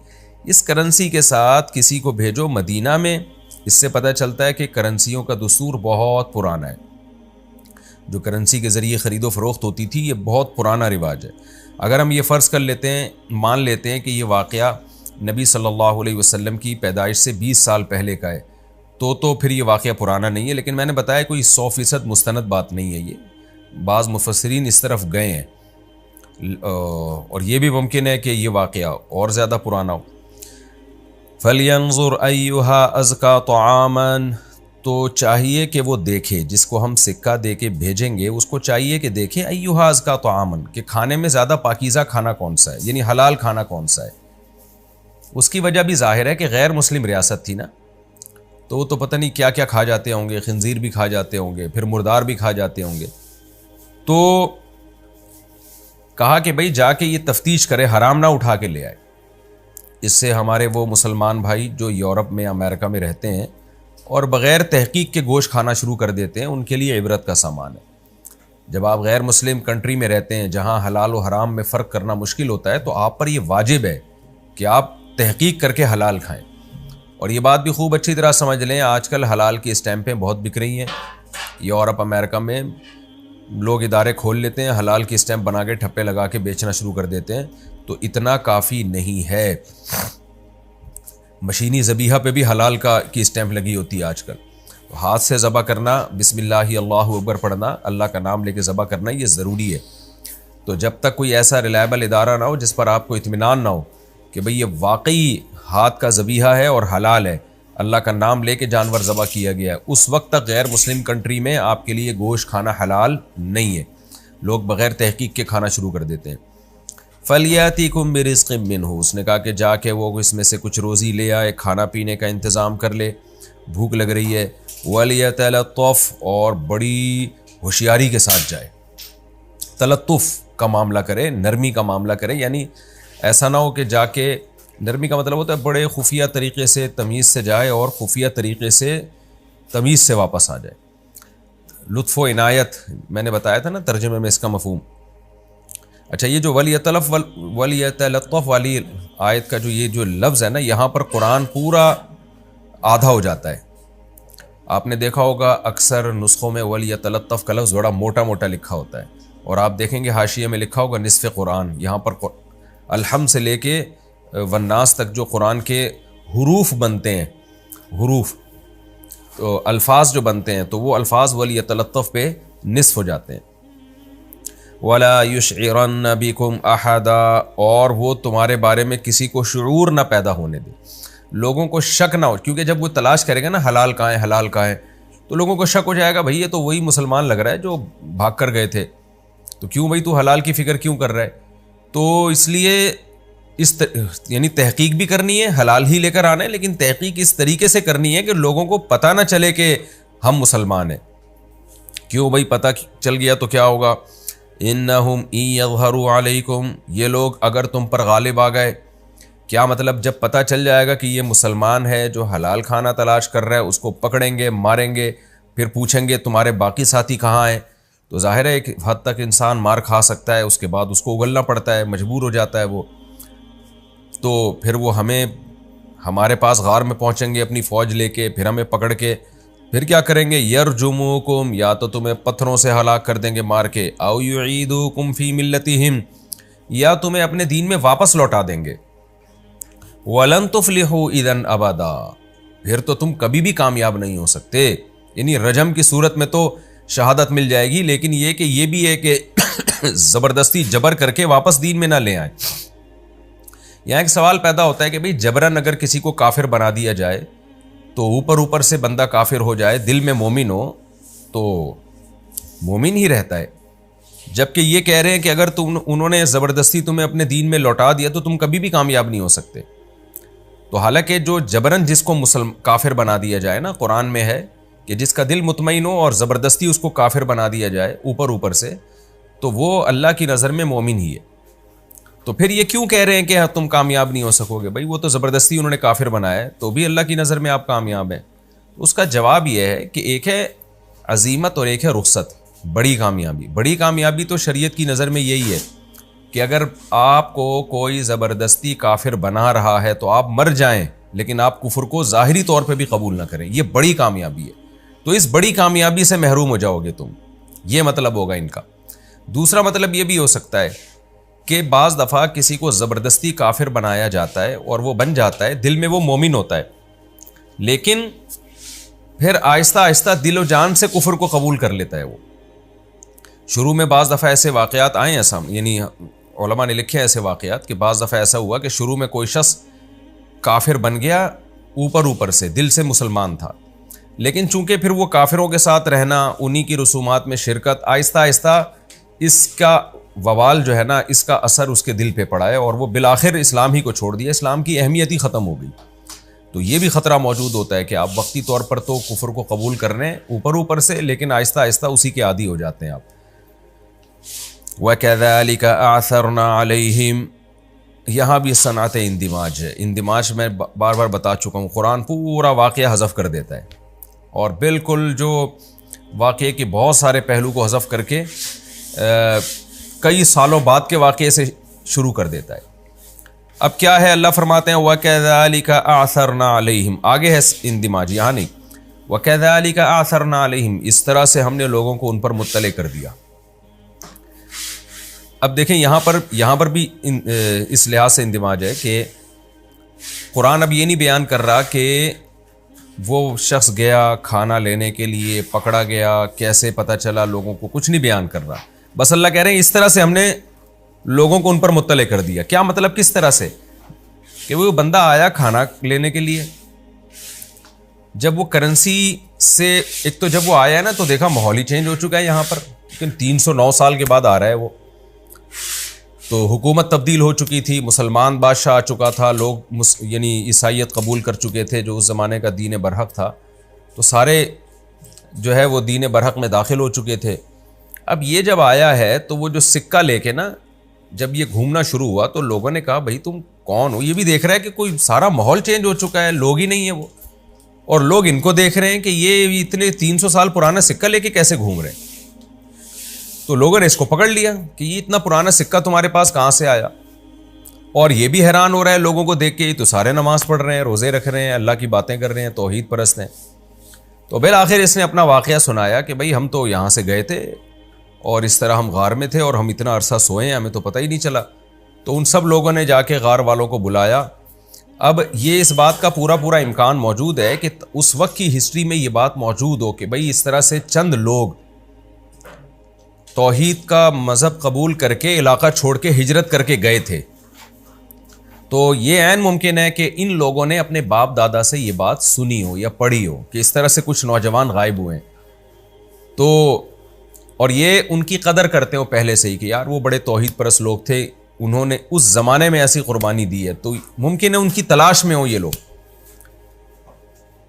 اس کرنسی کے ساتھ کسی کو بھیجو مدینہ میں۔ اس سے پتہ چلتا ہے کہ کرنسیوں کا دستور بہت پرانا ہے، جو کرنسی کے ذریعے خرید و فروخت ہوتی تھی یہ بہت پرانا رواج ہے۔ اگر ہم یہ فرض کر لیتے ہیں، مان لیتے ہیں کہ یہ واقعہ نبی صلی اللہ علیہ وسلم کی پیدائش سے 20 سال پہلے کا ہے تو پھر یہ واقعہ پرانا نہیں ہے، لیکن میں نے بتایا کوئی 100% مستند بات نہیں ہے یہ، بعض مفسرین اس طرف گئے ہیں، اور یہ بھی ممکن ہے کہ یہ واقعہ اور زیادہ پرانا ہو۔ فَلْيَنْظُرْ أَيُّهَا أَزْكَى طَعَامًا، تو چاہیے کہ وہ دیکھے، جس کو ہم سکہ دے کے بھیجیں گے اس کو چاہیے کہ دیکھے أَيُّهَا أَزْكَى طَعَامًا، کہ کھانے میں زیادہ پاکیزہ کھانا کون سا ہے، یعنی حلال کھانا کون سا ہے۔ اس کی وجہ بھی ظاہر ہے کہ غیر مسلم ریاست تھی نا، تو وہ تو پتہ نہیں کیا کیا کھا جاتے ہوں گے، خنزیر بھی کھا جاتے ہوں گے، پھر مردار بھی کھا جاتے ہوں گے، تو کہا کہ بھئی جا کے یہ تفتیش کرے، حرام نہ اٹھا کے لے آئے۔ اس سے ہمارے وہ مسلمان بھائی جو یورپ میں امریکہ میں رہتے ہیں اور بغیر تحقیق کے گوشت کھانا شروع کر دیتے ہیں، ان کے لیے عبرت کا سامان ہے۔ جب آپ غیر مسلم کنٹری میں رہتے ہیں جہاں حلال و حرام میں فرق کرنا مشکل ہوتا ہے، تو آپ پر یہ واجب ہے کہ آپ تحقیق کر کے حلال کھائیں۔ اور یہ بات بھی خوب اچھی طرح سمجھ لیں، آج کل حلال کی اسٹیمپیں بہت بک رہی ہیں، یورپ امریکہ میں لوگ ادارے کھول لیتے ہیں، حلال کی اسٹیمپ بنا کے ٹھپے لگا کے بیچنا شروع کر دیتے ہیں، تو اتنا کافی نہیں ہے۔ مشینی ذبیحہ پہ بھی حلال کی اسٹیمپ لگی ہوتی ہے آج کل، تو ہاتھ سے ذبح کرنا، بسم اللہ اللہ اکبر پڑھنا، اللہ کا نام لے کے ذبح کرنا، یہ ضروری ہے۔ تو جب تک کوئی ایسا ریلائبل ادارہ نہ ہو جس پر آپ کو اطمینان نہ ہو کہ بھئی یہ واقعی ہاتھ کا ذبیحہ ہے اور حلال ہے، اللہ کا نام لے کے جانور ذبح کیا گیا ہے، اس وقت تک غیر مسلم کنٹری میں آپ کے لیے گوشت کھانا حلال نہیں ہے۔ لوگ بغیر تحقیق کے کھانا شروع کر دیتے ہیں۔ فَلْيَأْتِكُمْ بِرِزْقٍ مِّنْهُ، اس نے کہا کہ جا کے وہ اس میں سے کچھ روزی لے آئے، کھانا پینے کا انتظام کر لے، بھوک لگ رہی ہے۔ وَلْيَتَلَطَّفْ، اور بڑی ہوشیاری کے ساتھ جائے، تلطف کا معاملہ کرے، نرمی کا معاملہ کرے، یعنی ایسا نہ ہو کہ جا کے، نرمی کا مطلب ہوتا ہے بڑے خفیہ طریقے سے تمیز سے جائے اور خفیہ طریقے سے تمیز سے واپس آ جائے۔ لطف و عنایت میں نے بتایا تھا نا ترجمے میں اس کا مفہوم۔ اچھا، یہ جو وَلْيَتَلَطَّفْ والی آیت کا یہ جو لفظ ہے نا، یہاں پر قرآن پورا آدھا ہو جاتا ہے۔ آپ نے دیکھا ہوگا اکثر نسخوں میں وَلْيَتَلَطَّفْ کا لفظ بڑا موٹا موٹا لکھا ہوتا ہے، اور آپ دیکھیں گے حاشیے میں لکھا ہوگا نصف قرآن۔ یہاں پر الحمد سے لے کے والناس تک جو قرآن کے حروف بنتے ہیں، حروف تو الفاظ جو بنتے ہیں، تو وہ الفاظ وَلْيَتَلَطَّفْ پہ نصف ہو جاتے ہیں۔ وَلَا يُشْعِرَنَّ بِكُمْ أَحَدًا، اور وہ تمہارے بارے میں کسی کو شعور نہ پیدا ہونے دے، لوگوں کو شک نہ ہو، کیونکہ جب وہ تلاش کرے گا نا حلال کہاں ہے حلال کہاں ہے، تو لوگوں کو شک ہو جائے گا بھئی یہ تو وہی مسلمان لگ رہا ہے جو بھاگ کر گئے تھے، تو کیوں بھئی تو حلال کی فکر کیوں کر رہا ہے؟ تو اس لیے یعنی تحقیق بھی کرنی ہے، حلال ہی لے کر آنا ہے، لیکن تحقیق اس طریقے سے کرنی ہے کہ لوگوں کو پتہ نہ چلے کہ ہم مسلمان ہیں۔ کیوں بھئی پتہ چل گیا تو کیا ہوگا؟ انہم ان یظہروا علیکم، یہ لوگ اگر تم پر غالب آ گئے، کیا مطلب؟ جب پتہ چل جائے گا کہ یہ مسلمان ہے جو حلال کھانا تلاش کر رہا ہے، اس کو پکڑیں گے، ماریں گے، پھر پوچھیں گے تمہارے باقی ساتھی کہاں ہیں، تو ظاہر ہے ایک حد تک انسان مار کھا سکتا ہے، اس کے بعد اس کو اگلنا پڑتا ہے، مجبور ہو جاتا ہے وہ، تو پھر وہ ہمارے پاس غار میں پہنچیں گے اپنی فوج لے کے، پھر ہمیں پکڑ کے پھر کیا کریں گے؟ یرجموکم، یا تو تمہیں پتھروں سے ہلاک کر دیں گے مار کے، او یعیدوکم فی ملتہم، یا تمہیں اپنے دین میں واپس لوٹا دیں گے۔ ولن تفلحوا اذا ابدا، پھر تو تم کبھی بھی کامیاب نہیں ہو سکتے۔ یعنی رجم کی صورت میں تو شہادت مل جائے گی، لیکن یہ بھی ہے کہ زبردستی جبر کر کے واپس دین میں نہ لے آئیں۔ یہاں ایک سوال پیدا ہوتا ہے کہ بھئی جبرن اگر کسی کو کافر بنا دیا جائے تو اوپر سے بندہ کافر ہو جائے، دل میں مومن ہو تو مومن ہی رہتا ہے، جبکہ یہ کہہ رہے ہیں کہ اگر انہوں نے زبردستی تمہیں اپنے دین میں لوٹا دیا تو تم کبھی بھی کامیاب نہیں ہو سکتے۔ تو حالانکہ جو جبرن جس کو کافر بنا دیا جائے نا، قرآن میں ہے کہ جس کا دل مطمئن ہو اور زبردستی اس کو کافر بنا دیا جائے اوپر سے، تو وہ اللہ کی نظر میں مومن ہی ہے۔ تو پھر یہ کیوں کہہ رہے ہیں کہ تم کامیاب نہیں ہو سکو گے؟ بھائی وہ تو زبردستی انہوں نے کافر بنایا ہے، تو بھی اللہ کی نظر میں آپ کامیاب ہیں۔ اس کا جواب یہ ہے کہ ایک ہے عزیمت اور ایک ہے رخصت، بڑی کامیابی۔ بڑی کامیابی تو شریعت کی نظر میں یہی ہے کہ اگر آپ کو کوئی زبردستی کافر بنا رہا ہے تو آپ مر جائیں، لیکن آپ کفر کو ظاہری طور پہ بھی قبول نہ کریں، یہ بڑی کامیابی ہے۔ تو اس بڑی کامیابی سے محروم ہو جاؤ گے تم، یہ مطلب ہوگا ان کا۔ دوسرا مطلب یہ بھی ہو سکتا ہے کہ بعض دفعہ کسی کو زبردستی کافر بنایا جاتا ہے اور وہ بن جاتا ہے، دل میں وہ مومن ہوتا ہے، لیکن پھر آہستہ آہستہ دل و جان سے کفر کو قبول کر لیتا ہے۔ وہ شروع میں بعض دفعہ ایسے واقعات آئے ہیں، یعنی علماء نے لکھے ایسے واقعات کہ بعض دفعہ ایسا ہوا کہ شروع میں کوئی شخص کافر بن گیا، اوپر سے دل سے مسلمان تھا، لیکن چونکہ پھر وہ کافروں کے ساتھ رہنا، انہی کی رسومات میں شرکت، آہستہ آہستہ اس کا وبال جو ہے نا، اس کا اثر اس کے دل پہ پڑا ہے اور وہ بالآخر اسلام ہی کو چھوڑ دیا، اسلام کی اہمیت ہی ختم ہو گئی۔ تو یہ بھی خطرہ موجود ہوتا ہے کہ آپ وقتی طور پر تو کفر کو قبول کر رہے ہیں اوپر سے، لیکن آہستہ آہستہ اسی کے عادی ہو جاتے ہیں آپ۔ وَكَذَلِكَ أَعْثَرْنَا عَلَيْهِمْ، یہاں بھی صنعت اندماج ہے۔ اندماج میں بار بار بتا چکا ہوں، قرآن پورا واقعہ حذف کر دیتا ہے اور بالکل جو واقعے کے بہت سارے پہلو کو حذف کر کے کئی سالوں بعد کے واقعے سے شروع کر دیتا ہے۔ اب کیا ہے، اللہ فرماتے ہیں وَكَذَلِكَ أَعْثَرْنَا عَلَيْهِمْ، آگے ہے اندماج، یہاں نہیں، وَكَذَلِكَ أَعْثَرْنَا عَلَيْهِمْ، اس طرح سے ہم نے لوگوں کو ان پر مطلع کر دیا۔ اب دیکھیں یہاں پر بھی اس لحاظ سے اندماج ہے کہ قرآن اب یہ نہیں بیان کر رہا کہ وہ شخص گیا کھانا لینے کے لیے، پکڑا گیا، کیسے پتہ چلا، لوگوں کو کچھ نہیں بیان کر رہا، بس اللہ کہہ رہے ہیں اس طرح سے ہم نے لوگوں کو ان پر مطلع کر دیا۔ کیا مطلب، کس طرح سے؟ کہ وہ بندہ آیا کھانا لینے کے لیے، جب وہ کرنسی سے ایک تو جب وہ آیا ہے نا تو دیکھا ماحول ہی چینج ہو چکا ہے یہاں پر، لیکن 309 سال کے بعد آ رہا ہے وہ، تو حکومت تبدیل ہو چکی تھی، مسلمان بادشاہ آ چکا تھا، لوگ یعنی عیسائیت قبول کر چکے تھے جو اس زمانے کا دین برحق تھا، تو سارے جو ہے وہ دین برحق میں داخل ہو چکے تھے۔ اب یہ جب آیا ہے تو وہ جو سکہ لے کے نا جب یہ گھومنا شروع ہوا تو لوگوں نے کہا بھائی تم کون ہو؟ یہ بھی دیکھ رہا ہے کہ کوئی سارا ماحول چینج ہو چکا ہے، لوگ ہی نہیں ہے وہ، اور لوگ ان کو دیکھ رہے ہیں کہ یہ اتنے 300 سال پرانا سکہ لے کے کیسے گھوم رہے ہیں۔ تو لوگوں نے اس کو پکڑ لیا کہ یہ اتنا پرانا سکہ تمہارے پاس کہاں سے آیا، اور یہ بھی حیران ہو رہا ہے لوگوں کو دیکھ کے، تو سارے نماز پڑھ رہے ہیں، روزے رکھ رہے ہیں، اللہ کی باتیں کر رہے ہیں، توحید پرست ہیں۔ تو بالآخر اس نے اپنا واقعہ سنایا کہ بھائی ہم تو یہاں سے گئے تھے اور اس طرح ہم غار میں تھے اور ہم اتنا عرصہ سوئے ہیں، ہمیں تو پتہ ہی نہیں چلا۔ تو ان سب لوگوں نے جا کے غار والوں کو بلایا۔ اب یہ اس بات کا پورا امکان موجود ہے کہ اس وقت کی ہسٹری میں یہ بات موجود ہو کہ بھئی اس طرح سے چند لوگ توحید کا مذہب قبول کر کے علاقہ چھوڑ کے ہجرت کر کے گئے تھے، تو یہ عین ممکن ہے کہ ان لوگوں نے اپنے باپ دادا سے یہ بات سنی ہو یا پڑھی ہو کہ اس طرح سے کچھ نوجوان غائب ہوئے ہیں، تو اور یہ ان کی قدر کرتے ہو پہلے سے ہی کہ یار وہ بڑے توحید پرست لوگ تھے، انہوں نے اس زمانے میں ایسی قربانی دی ہے، تو ممکن ہے ان کی تلاش میں ہو یہ لوگ۔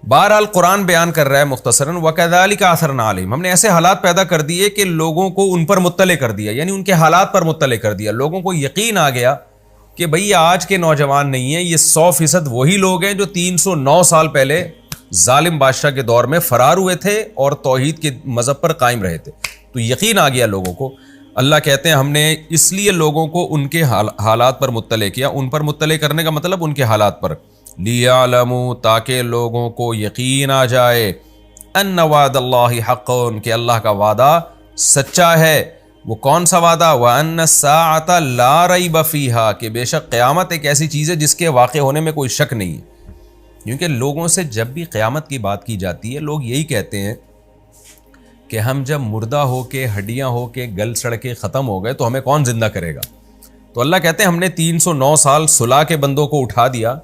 بہرحال قرآن بیان کر رہا ہے مختصراً وَكَذَلِكَ أَعْثَرْنَا عَلَيْهِمْ، ہم نے ایسے حالات پیدا کر دیے کہ لوگوں کو ان پر مطلع کر دیا، یعنی ان کے حالات پر مطلع کر دیا، لوگوں کو یقین آ گیا کہ بھئی آج کے نوجوان نہیں ہیں، یہ 100% وہی لوگ ہیں جو 309 سال پہلے ظالم بادشاہ کے دور میں فرار ہوئے تھے اور توحید کے مذہب پر قائم رہے تھے، تو یقین آ گیا لوگوں کو۔ اللہ کہتے ہیں ہم نے اس لیے لوگوں کو ان کے حالات پر مطلع کیا، ان پر مطلع کرنے کا مطلب ان کے حالات پر، لِيَعْلَمُوا، تاکہ لوگوں کو یقین آ جائے، أَنَّ وَعْدَ اللَّهِ حَقٌّ، کہ اللہ کا وعدہ سچا ہے۔ وہ کون سا وعدہ؟ وَأَنَّ السَّاعَةَ لَا رَيْبَ فِيهَا، کہ بے شک قیامت ایک ایسی چیز ہے جس کے واقع ہونے میں کوئی شک نہیں ہے۔ کیونکہ لوگوں سے جب بھی قیامت کی بات کی جاتی ہے لوگ یہی کہتے ہیں کہ ہم جب مردہ ہو کے ہڈیاں ہو کے گل سڑ کے ختم ہو گئے تو ہمیں کون زندہ کرے گا؟ تو اللہ کہتے ہیں ہم نے 309 سال سلا کے بندوں کو اٹھا دیا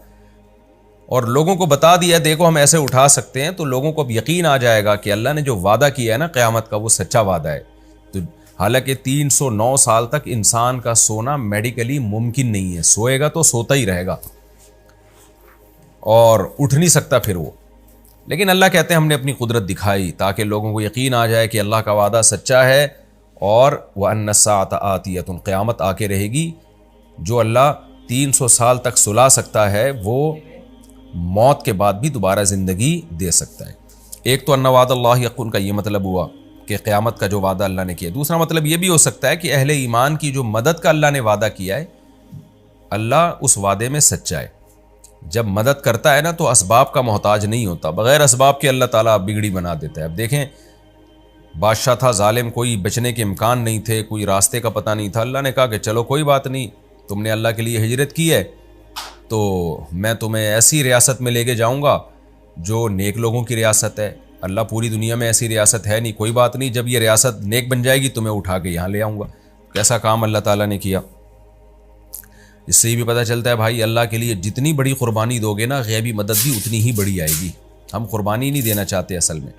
اور لوگوں کو بتا دیا دیکھو ہم ایسے اٹھا سکتے ہیں، تو لوگوں کو اب یقین آ جائے گا کہ اللہ نے جو وعدہ کیا ہے نا قیامت کا وہ سچا وعدہ ہے۔ تو حالانکہ 309 سال تک انسان کا سونا میڈیکلی ممکن نہیں ہے، سوئے گا تو سوتا ہی رہے گا اور اٹھ نہیں سکتا پھر وہ، لیکن اللہ کہتے ہیں ہم نے اپنی قدرت دکھائی تاکہ لوگوں کو یقین آ جائے کہ اللہ کا وعدہ سچا ہے، اور وَأَنَّ السَّاعَةَ آتِيَةٌ، قیامت آ کے رہے گی۔ جو اللہ 300 سال تک سلا سکتا ہے وہ موت کے بعد بھی دوبارہ زندگی دے سکتا ہے۔ ایک تو ان وعد اللہ حق کا یہ مطلب ہوا کہ قیامت کا جو وعدہ اللہ نے کیا، دوسرا مطلب یہ بھی ہو سکتا ہے کہ اہل ایمان کی جو مدد کا اللہ نے وعدہ کیا ہے اللہ اس وعدے میں سچا ہے۔ جب مدد کرتا ہے نا تو اسباب کا محتاج نہیں ہوتا، بغیر اسباب کے اللہ تعالیٰ بگڑی بنا دیتا ہے۔ اب دیکھیں بادشاہ تھا ظالم، کوئی بچنے کے امکان نہیں تھے، کوئی راستے کا پتہ نہیں تھا، اللہ نے کہا کہ چلو کوئی بات نہیں، تم نے اللہ کے لیے ہجرت کی ہے تو میں تمہیں ایسی ریاست میں لے کے جاؤں گا جو نیک لوگوں کی ریاست ہے۔ اللہ پوری دنیا میں ایسی ریاست ہے نہیں، کوئی بات نہیں، جب یہ ریاست نیک بن جائے گی تمہیں اٹھا کے یہاں لے آؤں گا۔ کیسا کام اللہ تعالیٰ نے کیا۔ اس سے بھی پتہ چلتا ہے بھائی اللہ کے لیے جتنی بڑی قربانی دو گے نا، غیبی مدد بھی اتنی ہی بڑی آئے گی۔ ہم قربانی نہیں دینا چاہتے اصل میں،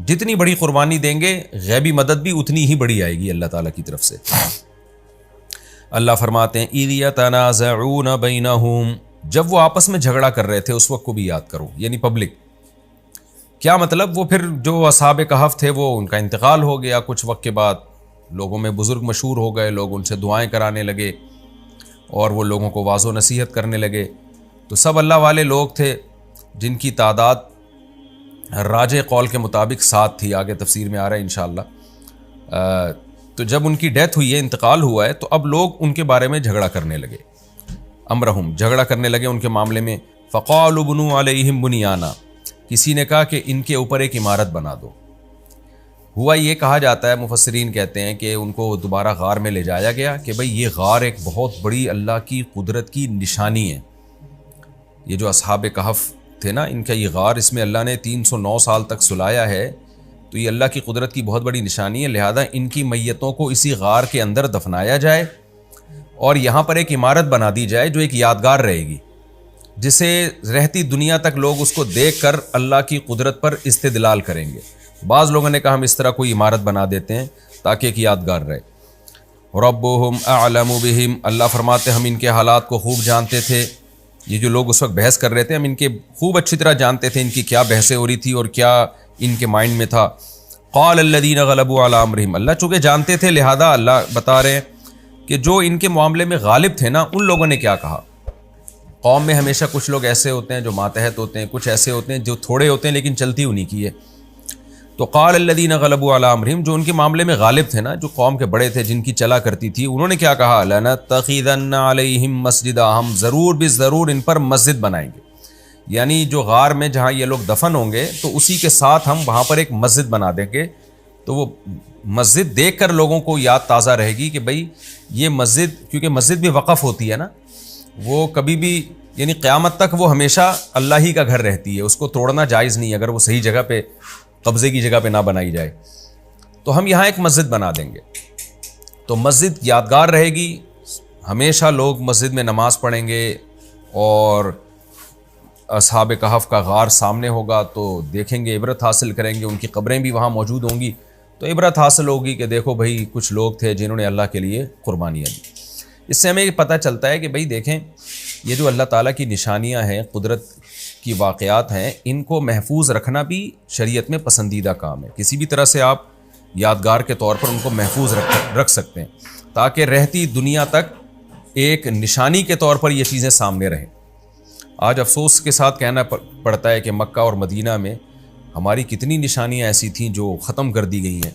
جتنی بڑی قربانی دیں گے غیبی مدد بھی اتنی ہی بڑی آئے گی اللہ تعالیٰ کی طرف سے۔ اللہ فرماتے ہیں اِذْ يَتَنَازَعُونَ بَيْنَهُمْ، جب وہ آپس میں جھگڑا کر رہے تھے اس وقت کو بھی یاد کرو، یعنی پبلک۔ کیا مطلب؟ وہ پھر جو اصحاب کہف تھے وہ ان کا انتقال ہو گیا کچھ وقت کے بعد، لوگوں میں بزرگ مشہور ہو گئے، لوگ ان سے دعائیں کرانے لگے اور وہ لوگوں کو واعظ و نصیحت کرنے لگے، تو سب اللہ والے لوگ تھے جن کی تعداد راجح قول کے مطابق 7 تھی، آگے تفسیر میں آ رہا ہے انشاءاللہ۔ تو جب ان کی ڈیتھ ہوئی ہے، انتقال ہوا ہے، تو اب لوگ ان کے بارے میں جھگڑا کرنے لگے، امرہم، جھگڑا کرنے لگے ان کے معاملے میں۔ فقالوا بنوا علیہم بنیانا، کسی نے کہا کہ ان کے اوپر ایک عمارت بنا دو۔ ہوا یہ کہا جاتا ہے، مفسرین کہتے ہیں کہ ان کو دوبارہ غار میں لے جایا گیا کہ بھئی یہ غار ایک بہت بڑی اللہ کی قدرت کی نشانی ہے۔ یہ جو اصحاب کہف تھے نا، ان کا یہ غار، اس میں اللہ نے 309 سال تک سلایا ہے، تو یہ اللہ کی قدرت کی بہت بڑی نشانی ہے، لہذا ان کی میتوں کو اسی غار کے اندر دفنایا جائے اور یہاں پر ایک عمارت بنا دی جائے جو ایک یادگار رہے گی، جسے رہتی دنیا تک لوگ اس کو دیکھ کر اللہ کی قدرت پر استدلال کریں گے۔ بعض لوگوں نے کہا ہم اس طرح کوئی عمارت بنا دیتے ہیں تاکہ ایک یادگار رہے۔ ربهم اعلم بهم، اللہ فرماتے ہم ان کے حالات کو خوب جانتے تھے۔ یہ جو لوگ اس وقت بحث کر رہے تھے، ہم ان کے خوب اچھی طرح جانتے تھے ان کی کیا بحثیں ہو رہی تھی اور کیا ان کے مائنڈ میں تھا۔ قال الذین غلبوا علی امرہم، اللہ چونکہ جانتے تھے لہذا اللہ بتا رہے ہیں کہ جو ان کے معاملے میں غالب تھے نا، ان لوگوں نے کیا کہا۔ قوم میں ہمیشہ کچھ لوگ ایسے ہوتے ہیں جو ماتحت ہوتے ہیں، کچھ ایسے ہوتے ہیں جو تھوڑے ہوتے ہیں لیکن چلتی انہی کی ہے۔ تو قال الذین غلبوا علی امرہم، جو ان کے معاملے میں غالب تھے نا، جو قوم کے بڑے تھے جن کی چلا کرتی تھی، انہوں نے کیا کہا، لنتخذن علیہم مسجدا، ہم ضرور بالضرور ان پر مسجد بنائیں گے، یعنی جو غار میں جہاں یہ لوگ دفن ہوں گے تو اسی کے ساتھ ہم وہاں پر ایک مسجد بنا دیں گے، تو وہ مسجد دیکھ کر لوگوں کو یاد تازہ رہے گی کہ بھئی یہ مسجد، کیونکہ مسجد بھی وقف ہوتی ہے نا، وہ کبھی بھی، یعنی قیامت تک وہ ہمیشہ اللہ ہی کا گھر رہتی ہے، اس کو توڑنا جائز نہیں اگر وہ صحیح جگہ پہ، قبضے کی جگہ پہ نہ بنائی جائے۔ تو ہم یہاں ایک مسجد بنا دیں گے، تو مسجد یادگار رہے گی، ہمیشہ لوگ مسجد میں نماز پڑھیں گے، اور اصحاب کہف کا غار سامنے ہوگا تو دیکھیں گے، عبرت حاصل کریں گے، ان کی قبریں بھی وہاں موجود ہوں گی، تو عبرت حاصل ہوگی کہ دیکھو بھئی کچھ لوگ تھے جنہوں نے اللہ کے لیے قربانیاں دی۔ اس سے ہمیں پتہ چلتا ہے کہ بھئی دیکھیں، یہ جو اللہ تعالیٰ کی نشانیاں ہیں، قدرت کی واقعات ہیں، ان کو محفوظ رکھنا بھی شریعت میں پسندیدہ کام ہے۔ کسی بھی طرح سے آپ یادگار کے طور پر ان کو محفوظ رکھ سکتے ہیں تاکہ رہتی دنیا تک ایک نشانی کے طور پر یہ چیزیں سامنے رہیں۔ آج افسوس کے ساتھ کہنا پڑتا ہے کہ مکہ اور مدینہ میں ہماری کتنی نشانیاں ایسی تھیں جو ختم کر دی گئی ہیں،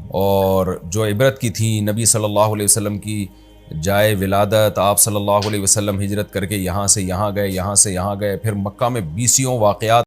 اور جو عبرت کی تھیں، نبی صلی اللہ علیہ وسلم کی جائے ولادت، آپ صلی اللہ علیہ وسلم ہجرت کر کے یہاں سے یہاں گئے، یہاں سے یہاں گئے، پھر مکہ میں 20 واقعات